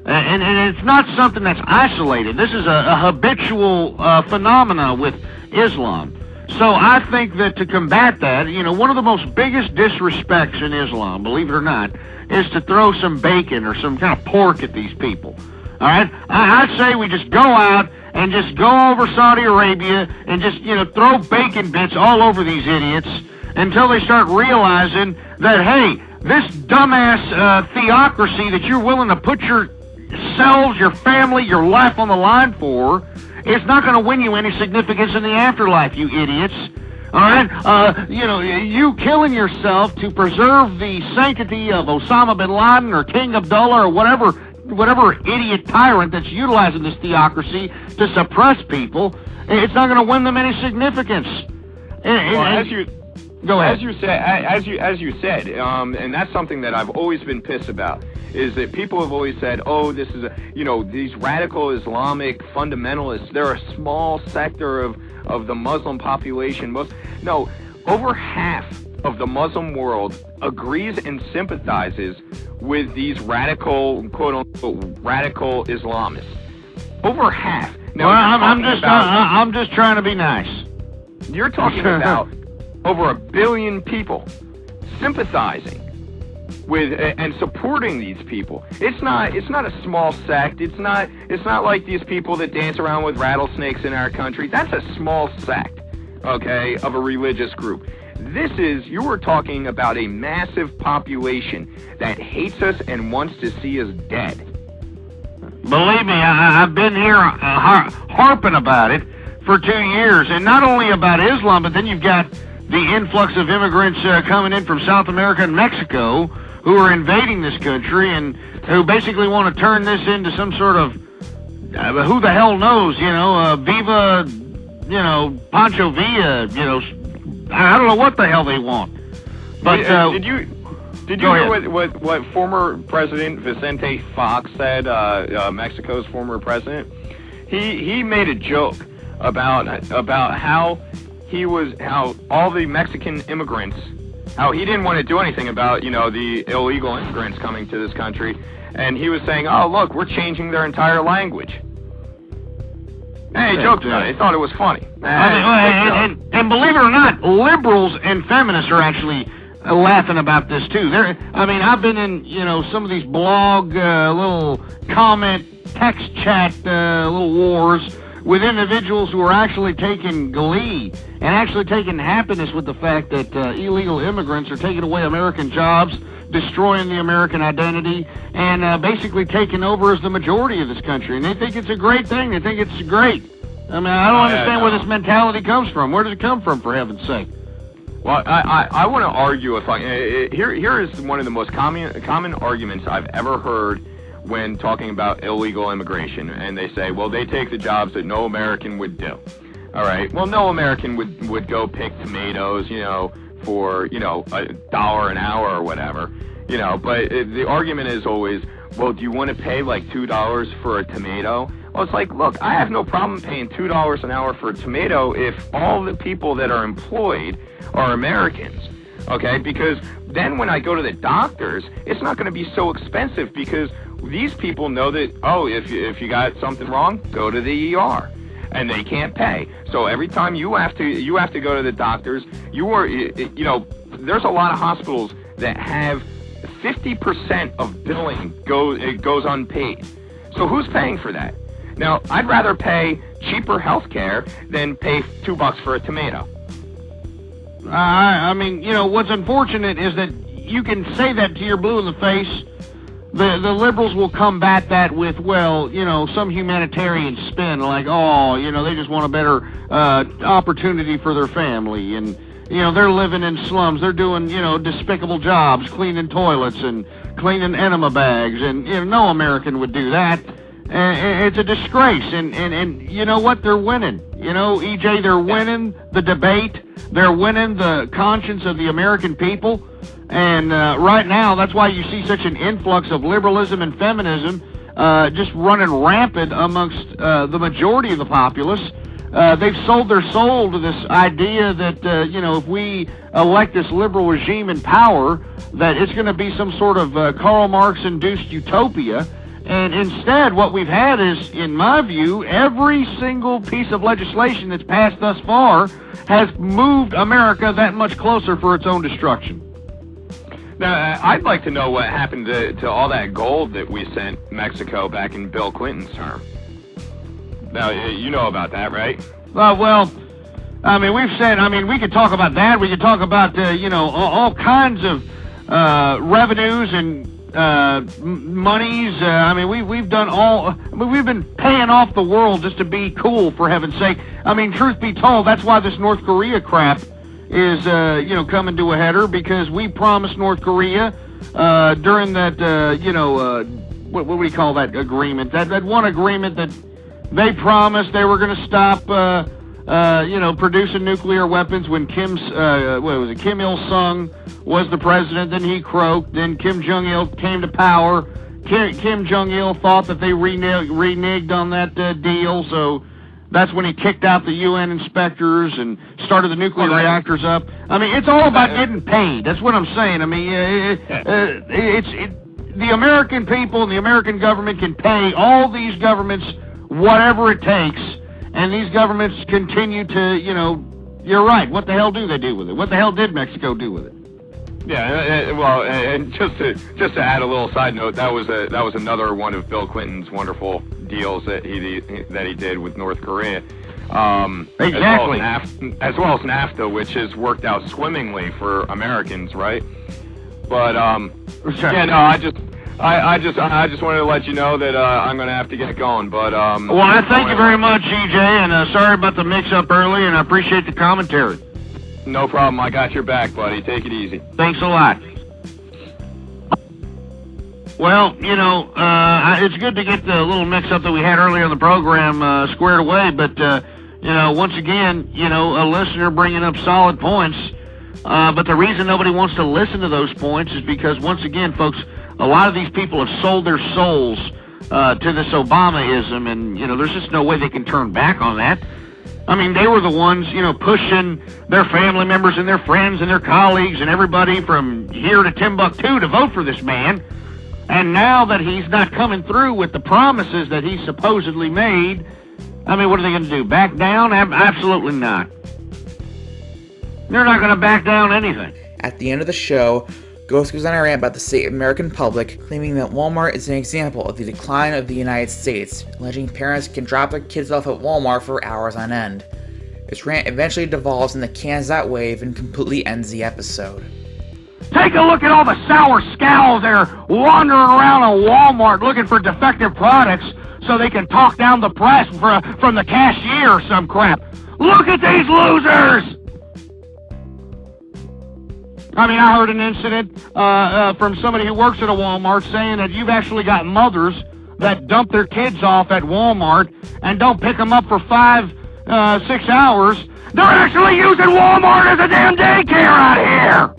And it's not something that's isolated. This is a habitual phenomena with Islam. So I think that to combat that, one of the most biggest disrespects in Islam, believe it or not, is to throw some bacon or some kind of pork at these people. All right? I'd say we just go out and just go over Saudi Arabia and just, throw bacon bits all over these idiots until they start realizing that, hey, this dumbass theocracy that you're willing to put yourselves, your family, your life on the line for, it's not going to win you any significance in the afterlife, you idiots. All right? You killing yourself to preserve the sanctity of Osama bin Laden or King Abdullah or whatever idiot tyrant that's utilizing this theocracy to suppress people, it's not going to win them any significance. Go ahead. As you said, and that's something that I've always been pissed about, is that people have always said, oh, this is these radical Islamic fundamentalists, they're a small sector of the Muslim population. Over half of the Muslim world agrees and sympathizes with these radical, quote-unquote, radical Islamists. Over half. Now, I'm just trying to be nice. You're talking about over 1 billion people sympathizing with and supporting these people. It's not a small sect. It's not like these people that dance around with rattlesnakes in our country. That's a small sect, okay, of a religious group. You were talking about a massive population that hates us and wants to see us dead. Believe me, I've been here harping about it for 2 years, and not only about Islam, but then you've got the influx of immigrants coming in from South America and Mexico who are invading this country and who basically want to turn this into some sort of, who the hell knows, Viva, Pancho Villa, I don't know what the hell they want. But did you hear what former President Vicente Fox said? Mexico's former president. He made a joke about how all the Mexican immigrants, how he didn't want to do anything about the illegal immigrants coming to this country, and he was saying, "Oh, look, we're changing their entire language." Hey, he joked about it. He thought it was funny. And believe it or not, liberals and feminists are actually laughing about this too. I've been in some of these blog little comment text chat little wars with individuals who are actually taking glee and actually taking happiness with the fact that illegal immigrants are taking away American jobs, destroying the American identity, and basically taking over as the majority of this country. And they think it's a great thing. They think it's great. I don't understand where this mentality comes from. Where does it come from, for heaven's sake? Well, I want to argue here is one of the most common arguments I've ever heard when talking about illegal immigration, and they say, well, they take the jobs that no American would do. All right. Well, no American would go pick tomatoes, for $1 an hour or whatever, But the argument is always, well, do you want to pay like $2 for a tomato? Well, it's like, look, I have no problem paying $2 an hour for a tomato if all the people that are employed are Americans, okay? Because then when I go to the doctors, it's not going to be so expensive because these people know that, if you got something wrong, go to the ER, and they can't pay. So every time you have to go to the doctors, there's a lot of hospitals that have 50% of billing goes unpaid. So who's paying for that? Now, I'd rather pay cheaper health care than pay $2 for a tomato. What's unfortunate is that you can say that till you're blue in the face. The liberals will combat that with, some humanitarian spin, like, they just want a better opportunity for their family, and they're living in slums, they're doing despicable jobs, cleaning toilets and cleaning enema bags, and no American would do that. It's a disgrace, and you know what? They're winning. EJ, they're winning the debate. They're winning the conscience of the American people. And right now, that's why you see such an influx of liberalism and feminism just running rampant amongst the majority of the populace. They've sold their soul to this idea that, if we elect this liberal regime in power, that it's going to be some sort of Karl Marx-induced utopia. And instead, what we've had is, in my view, every single piece of legislation that's passed thus far has moved America that much closer for its own destruction. Now, I'd like to know what happened to all that gold that we sent Mexico back in Bill Clinton's term. Now, you know about that, right? We could talk about that. We could talk about, all kinds of revenues and monies. We've been paying off the world just to be cool, for heaven's sake. Truth be told, that's why this North Korea crap is, coming to a header, because we promised North Korea during that, what do we call that agreement? That one agreement that they promised they were going to stop, producing nuclear weapons when Kim Il-sung was the president. Then he croaked. Then Kim Jong-il came to power. Kim Jong-il thought that they reneged on that deal, so That's when he kicked out the UN inspectors and started the nuclear reactors up. I mean, it's all about getting paid. That's what I'm saying. I mean, the American people and the American government can pay all these governments whatever it takes, and these governments continue to, you're right. What the hell do they do with it? What the hell did Mexico do with it? Yeah, well, and just to add a little side note, that was another one of Bill Clinton's wonderful deals that he did with North Korea. Exactly. As well as NAFTA, which has worked out swimmingly for Americans, right? But yeah, no, I just wanted to let you know that I'm going to have to get going. But well, I thank you very much, EJ, and sorry about the mix-up early, and I appreciate the commentary. No problem. I got your back, buddy. Take it easy. Thanks a lot. Well, it's good to get the little mix-up that we had earlier in the program squared away, but, once again, a listener bringing up solid points, but the reason nobody wants to listen to those points is because, once again, folks, a lot of these people have sold their souls to this Obamaism, and, there's just no way they can turn back on that. I mean, they were the ones, pushing their family members and their friends and their colleagues and everybody from here to Timbuktu to vote for this man. And now that he's not coming through with the promises that he supposedly made, I mean, what are they going to do? Back down? Absolutely not. They're not going to back down anything. At the end of the show, Ghost goes on a rant about the state of the American public, claiming that Walmart is an example of the decline of the United States, alleging parents can drop their kids off at Walmart for hours on end. His rant eventually devolves into cans that wave and completely ends the episode. Take a look at all the sour scowls that are wandering around on Walmart looking for defective products so they can talk down the price from the cashier or some crap. Look at these losers! I mean, I heard an incident from somebody who works at a Walmart saying that you've actually got mothers that dump their kids off at Walmart and don't pick them up for 5, 6 hours. They're actually using Walmart as a damn daycare out here!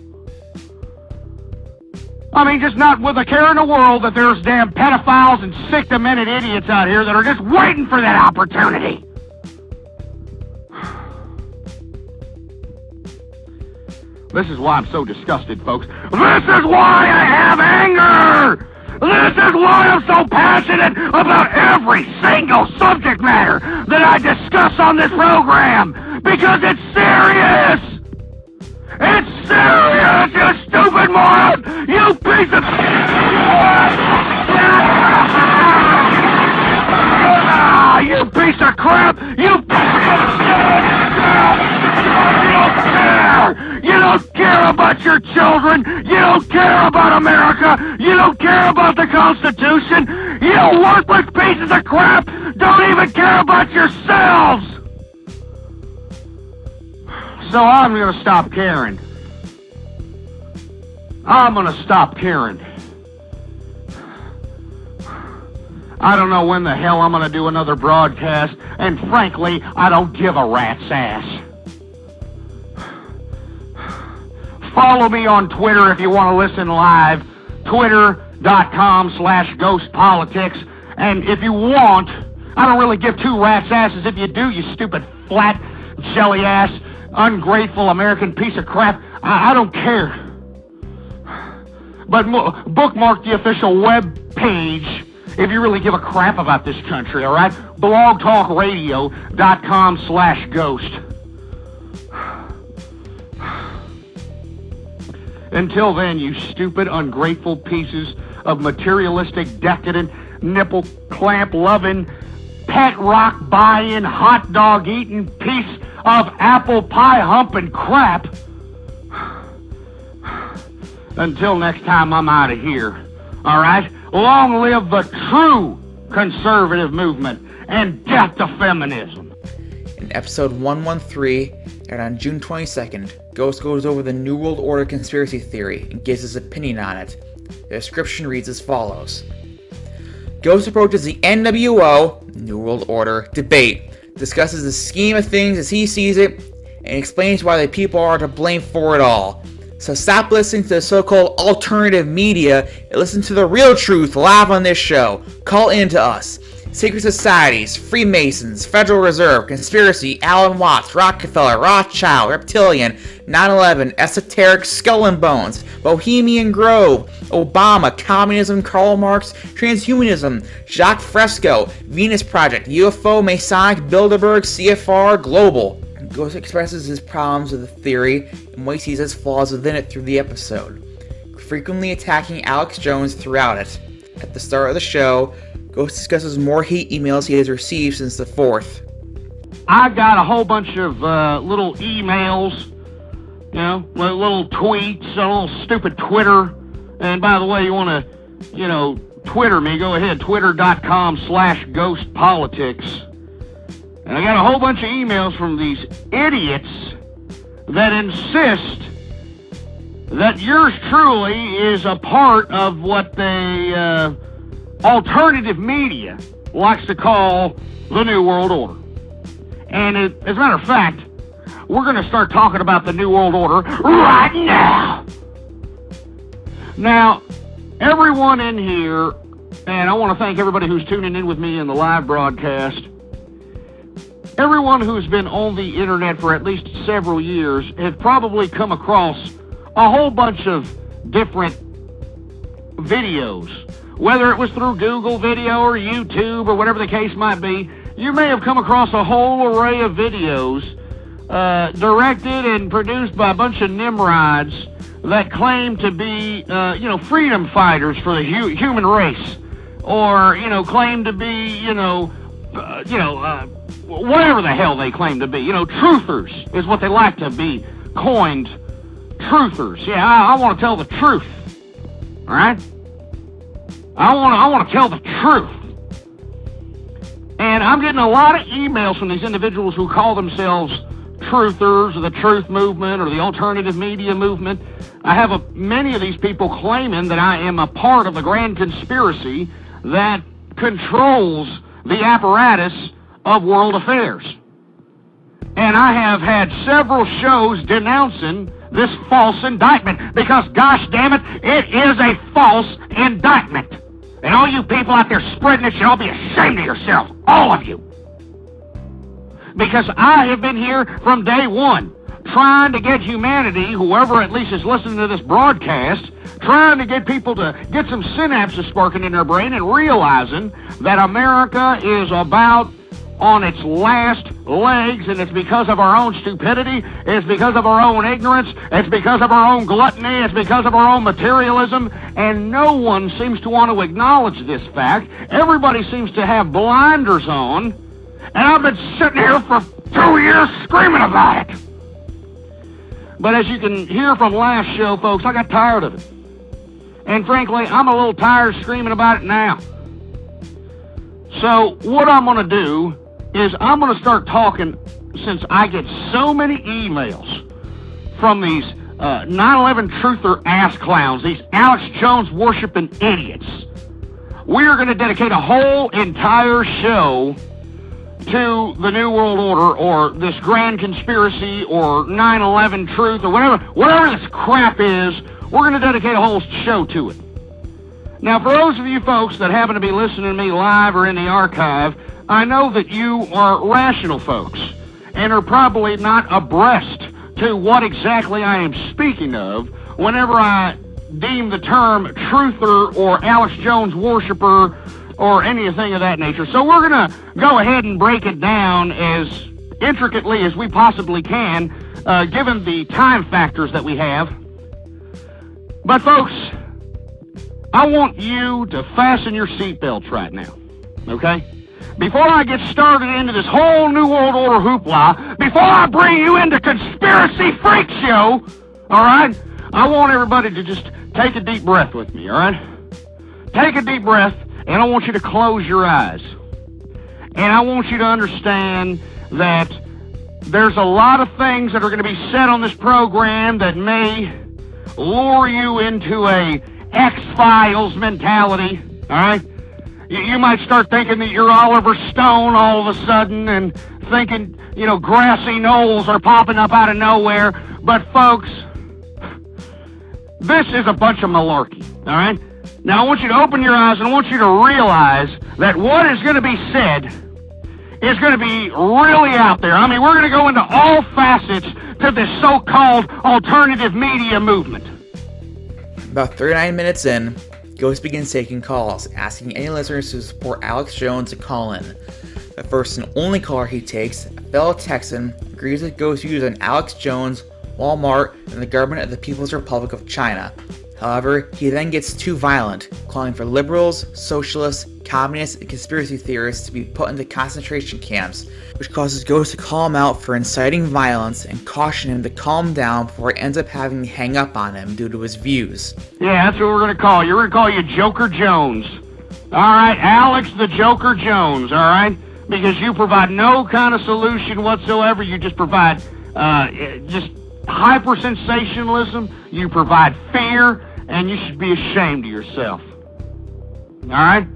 I mean, just not with a care in the world that there's damn pedophiles and sick, demented idiots out here that are just waiting for that opportunity. This is why I'm so disgusted, folks. This is why I have anger! This is why I'm so passionate about every single subject matter that I discuss on this program! Because it's serious! It's serious, you stupid moron! You piece of you piece of crap! You You don't care about your children! You don't care about America! You don't care about the Constitution! You worthless pieces of crap don't even care about yourselves! So I'm gonna stop caring. I'm gonna stop caring. I don't know when the hell I'm gonna do another broadcast, and frankly, I don't give a rat's ass. Follow me on Twitter if you want to listen live, twitter.com/ghostpolitics, and if you want, I don't really give two rat's asses if you do, you stupid flat jelly ass ungrateful American piece of crap. I don't care. But bookmark the official web page if you really give a crap about this country, all right? blogtalkradio.com/ghost. Until then, you stupid, ungrateful pieces of materialistic, decadent, nipple clamp loving, pet rock buying, hot dog eating piece of apple pie humping crap. Until next time, I'm out of here. All right? Long live the true conservative movement and death to feminism. In episode 113, aired on June 22nd, Ghost goes over the New World Order conspiracy theory and gives his opinion on it. The description reads as follows. Ghost approaches the NWO, New World Order, debate, discusses the scheme of things as he sees it, and explains why the people are to blame for it all. So stop listening to the so-called alternative media and listen to the real truth live on this show. Call in to us. secret societies, Freemasons, Federal Reserve, conspiracy, Alan Watts, Rockefeller, Rothschild, Reptilian, 9/11, esoteric, Skull and Bones, Bohemian Grove, Obama, communism, Karl Marx, transhumanism, Jacques Fresco, Venus Project, UFO, Masonic, Bilderberg, CFR, Global. Ghost expresses his problems with the theory and what he sees as flaws within it through the episode, frequently attacking Alex Jones throughout it. At the start of the show, Ghost discusses more hate emails he has received since the 4th. I got a whole bunch of little emails, you know, little tweets, a little stupid Twitter. And by the way, you want to, you know, Twitter me, go ahead, twitter.com/ghostpolitics. And I got a whole bunch of emails from these idiots that insist that yours truly is a part of what they, alternative media likes to call the New World Order. And as a matter of fact, we're going to start talking about the New World Order right now. Now, everyone in here, and I want to thank everybody who's tuning in with me in the live broadcast, everyone who's been on the internet for at least several years has probably come across a whole bunch of different videos. Whether it was through Google Video or YouTube or whatever the case might be, you may have come across a whole array of videos directed and produced by a bunch of nimrods that claim to be, freedom fighters for the human race, or, claim to be, whatever the hell they claim to be. Truthers is what they like to be coined. Truthers. Yeah, I want to tell the truth. All right? I want to tell the truth. And I'm getting a lot of emails from these individuals who call themselves truthers, or the truth movement, or the alternative media movement. I have many of these people claiming that I am a part of the grand conspiracy that controls the apparatus of world affairs. And I have had several shows denouncing this false indictment, because, gosh damn it, it is a false indictment. And all you people out there spreading it should all be ashamed of yourselves, all of you. Because I have been here from day one, trying to get humanity, whoever at least is listening to this broadcast, trying to get people to get some synapses sparking in their brain and realizing that America is about on its last legs, and it's because of our own stupidity, it's because of our own ignorance, it's because of our own gluttony, it's because of our own materialism, and no one seems to want to acknowledge this fact. Everybody seems to have blinders on, and I've been sitting here for 2 years screaming about it. But as you can hear from last show, folks, I got tired of it. And frankly, I'm a little tired of screaming about it now. So what I'm going to do is I'm going to start talking, since I get so many emails from these 9/11 truther ass clowns, these Alex Jones worshiping idiots. We are going to dedicate a whole entire show to the New World Order, or this grand conspiracy, or 9/11 truth, or whatever this crap is. We're going to dedicate a whole show to it. Now, for those of you folks that happen to be listening to me live or in the archive, I know that you are rational folks and are probably not abreast to what exactly I am speaking of whenever I deem the term truther or Alex Jones worshiper or anything of that nature. So we're going to go ahead and break it down as intricately as we possibly can, given the time factors that we have. But folks, I want you to fasten your seatbelts right now, okay? Before I get started into this whole New World Order hoopla, before I bring you into Conspiracy Freak Show, all right, I want everybody to just take a deep breath with me, all right? Take a deep breath, and I want you to close your eyes. And I want you to understand that there's a lot of things that are going to be said on this program that may lure you into a X-Files mentality, all right? You might start thinking that you're Oliver Stone all of a sudden, and thinking, grassy knolls are popping up out of nowhere. But folks, this is a bunch of malarkey, all right? Now, I want you to open your eyes and I want you to realize that what is going to be said is going to be really out there. I mean, we're going to go into all facets to this so-called alternative media movement. About 39 minutes in, Ghost begins taking calls, asking any listeners to support Alex Jones to call in. The first and only caller he takes, a fellow Texan, agrees with Ghost's views on Alex Jones, Walmart, and the government of the People's Republic of China. However, he then gets too violent, calling for liberals, socialists, communists, and conspiracy theorists to be put into concentration camps, which causes Ghost to call him out for inciting violence and caution him to calm down before he ends up having to hang up on him due to his views. Yeah, that's what we're going to call you. We're going to call you Joker Jones. All right, Alex the Joker Jones, all right? Because you provide no kind of solution whatsoever. You just provide just hyper-sensationalism. You provide fear, and you should be ashamed of yourself. All right?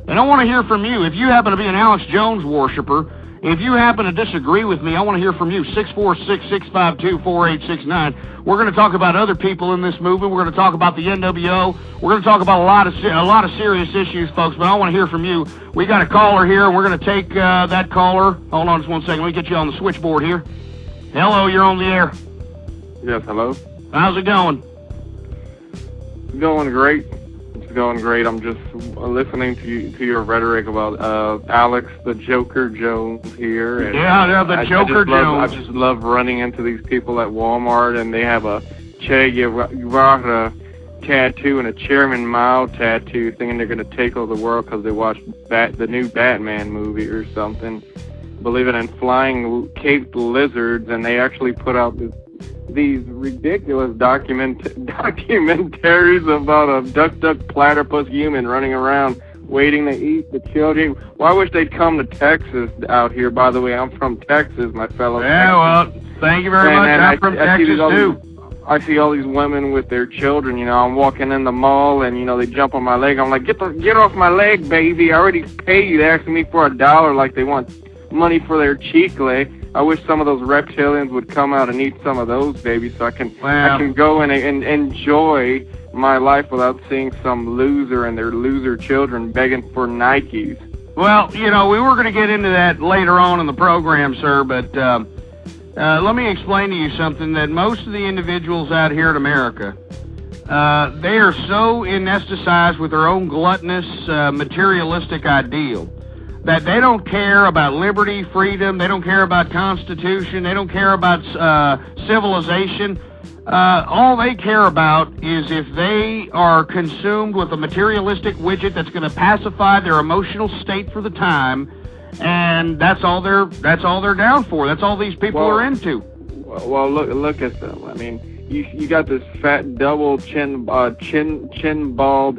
And I want to hear from you. If you happen to be an Alex Jones worshiper, if you happen to disagree with me, I want to hear from you. 646-652-4869. We're going to talk about other people in this movement. We're going to talk about the NWO. We're going to talk about a lot of serious issues, folks, but I want to hear from you. We got a caller here, and we're going to take that caller. Hold on just one second. Let me get you on the switchboard here. Hello, you're on the air. Yes, hello. How's it going? It's going great. It's going great. I'm just listening to your rhetoric about Alex the Joker Jones here. And yeah, the Joker Jones. I just love running into these people at Walmart, and they have a Che Guevara tattoo and a Chairman Mao tattoo, thinking they're going to take over the world because they watched the new Batman movie or something. Believing in flying caped lizards, and they actually put out these ridiculous documentaries about a duck platypus human running around waiting to eat the children. Well, I wish they'd come to Texas out here. By the way, I'm from Texas, my fellow. Yeah, well, thank you very much. I'm from Texas, too. I see all these women with their children, you know. I'm walking in the mall, and, you know, they jump on my leg. I'm like, get off my leg, baby. I already paid you. They're asking me for $1 like they want money for their chicle. I wish some of those reptilians would come out and eat some of those babies so I can go and enjoy my life without seeing some loser and their loser children begging for Nikes. Well, you know, we were going to get into that later on in the program, sir, but let me explain to you something that most of the individuals out here in America, they are so anesthetized with their own gluttonous, materialistic ideal that they don't care about liberty, freedom, they don't care about Constitution, they don't care about civilization. All they care about is if they are consumed with a materialistic widget that's going to pacify their emotional state for the time, and that's all they're down for. That's all these people are into. Well, look at them. I mean, you got this fat double chin bald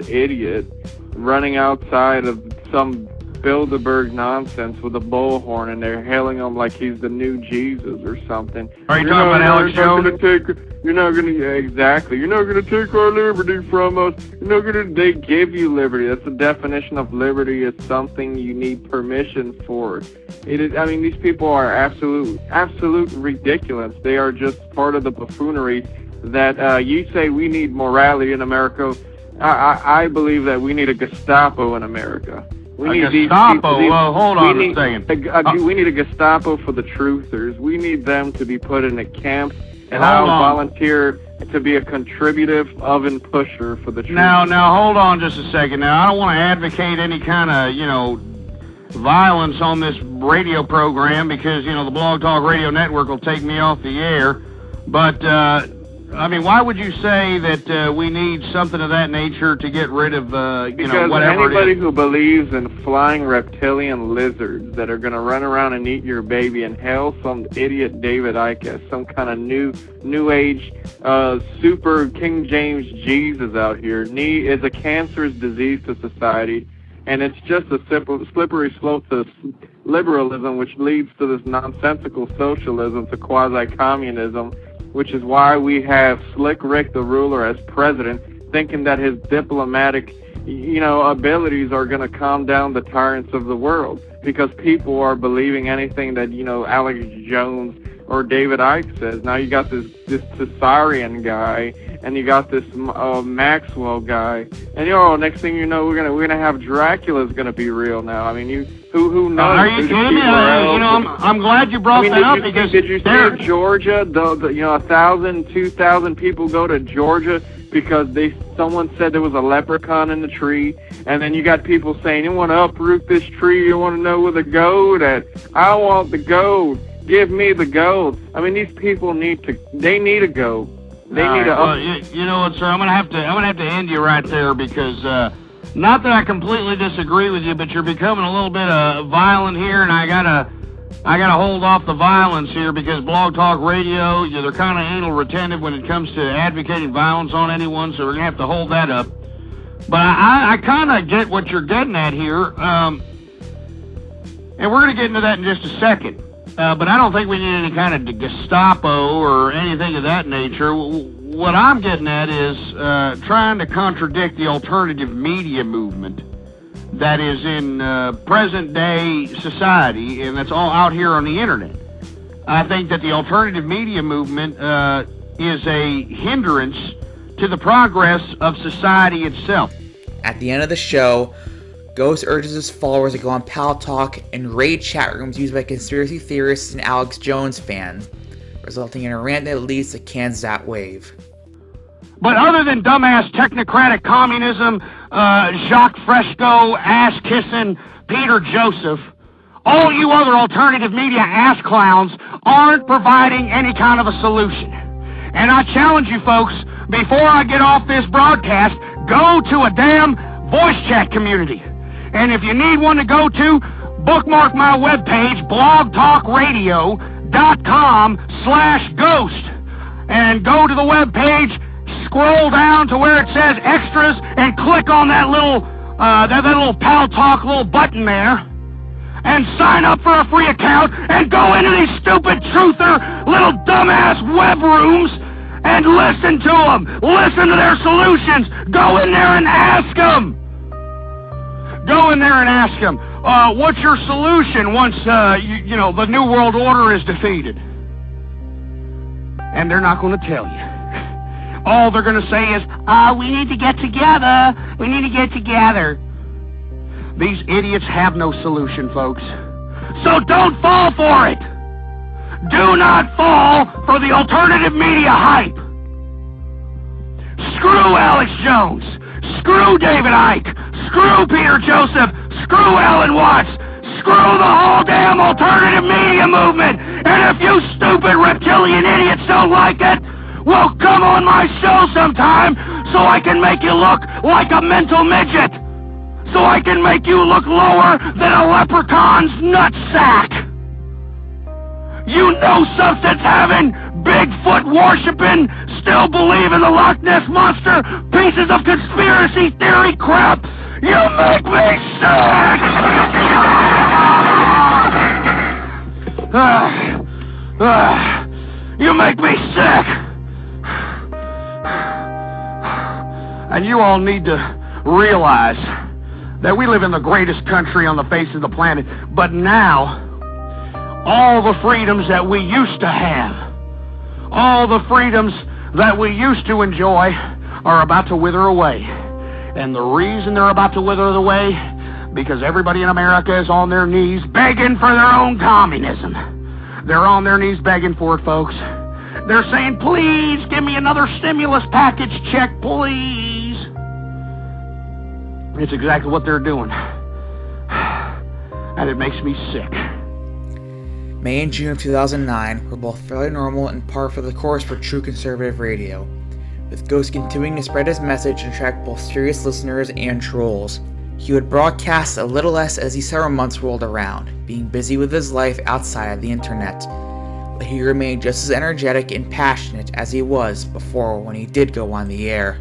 idiot running outside of some Bilderberg nonsense with a bullhorn, and they're hailing him like he's the new Jesus or something. Are you talking about Alex Jones? You're not going to, exactly. You're not going to take our liberty from us. You're not going to, they give you liberty. That's the definition of liberty. It's something you need permission for. It is, I mean, these people are absolute ridiculous. They are just part of the buffoonery that you say we need morality in America. I believe that we need a Gestapo in America. We need Gestapo? Well, hold on a second. We need a Gestapo for the truthers. We need them to be put in a camp, and I'll volunteer to be a contributive oven pusher for the truthers. Now, hold on just a second. Now, I don't want to advocate any kind of, violence on this radio program because, the Blog Talk Radio Network will take me off the air. But, why would you say that we need something of that nature to get rid of, because whatever anybody it is? who believes in flying reptilian lizards that are going to run around and eat your baby and hail some idiot David Icke as some kind of new age super King James Jesus out here is a cancerous disease to society, and it's just a simple slippery slope to liberalism, which leads to this nonsensical socialism, to quasi-communism, which is why we have Slick Rick the ruler as president, thinking that his diplomatic, abilities are going to calm down the tyrants of the world, because people are believing anything that, Alex Jones or David Icke says. Now you got this Caesarian guy and you got this Maxwell guy, and next thing you know, we're gonna have Dracula's gonna be real now. I mean, who knows? Are you kidding me? I'm glad you brought that up because did you see in Georgia, the 1,000, 2,000 people go to Georgia because someone said there was a leprechaun in the tree, and then you got people saying, you want to uproot this tree, you want to know where the gold at? I want the gold. Give me the gold. I mean, these people need a gold. They need a. Well, you know what, sir? I'm gonna have to end you right there because not that I completely disagree with you, but you're becoming a little bit violent here, and I gotta hold off the violence here because Blog Talk Radio, they're kind of anal retentive when it comes to advocating violence on anyone, so we're gonna have to hold that up. But I kind of get what you're getting at here, and we're gonna get into that in just a second. But I don't think we need any kind of Gestapo or anything of that nature. What I'm getting at is trying to contradict the alternative media movement that is in present-day society, and that's all out here on the Internet. I think that the alternative media movement is a hindrance to the progress of society itself. At the end of the show, Ghost urges his followers to go on Pal Talk and raid chat rooms used by conspiracy theorists and Alex Jones fans, resulting in a rant that leads to Cans That Wave. But other than dumbass technocratic communism, Jacques Fresco, ass-kissing Peter Joseph, all you other alternative media ass clowns aren't providing any kind of a solution. And I challenge you folks, before I get off this broadcast, go to a damn voice chat community. And if you need one to go to, bookmark my webpage, blogtalkradio.com/ghost. And go to the webpage, scroll down to where it says extras, and click on that little Pal Talk little button there. And sign up for a free account and go into these stupid truther little dumbass web rooms and listen to them. Listen to their solutions. Go in there and ask them. Go in there and ask them, what's your solution once, the New World Order is defeated? And they're not going to tell you. All they're going to say is, we need to get together. We need to get together. These idiots have no solution, folks. So don't fall for it. Do not fall for the alternative media hype. Screw Alex Jones. Screw David Icke. Screw Peter Joseph. Screw Alan Watts. Screw the whole damn alternative media movement. And if you stupid reptilian idiots don't like it, well, come on my show sometime so I can make you look like a mental midget. So I can make you look lower than a leprechaun's nutsack. You know substance having, Bigfoot worshipping, still believe in the Loch Ness Monster, pieces of conspiracy theory crap. You make me sick! You make me sick! And you all need to realize that we live in the greatest country on the face of the planet, but now, all the freedoms that we used to have, all the freedoms that we used to enjoy are about to wither away. And the reason they're about to wither away, because everybody in America is on their knees begging for their own communism. They're on their knees begging for it, folks. They're saying, please, give me another stimulus package check, please. It's exactly what they're doing. And it makes me sick. May and June of 2009 were both fairly normal and par for the course for true conservative radio, with Ghost continuing to spread his message and attract both serious listeners and trolls. He would broadcast a little less as the summer months rolled around, being busy with his life outside of the internet, but he remained just as energetic and passionate as he was before when he did go on the air.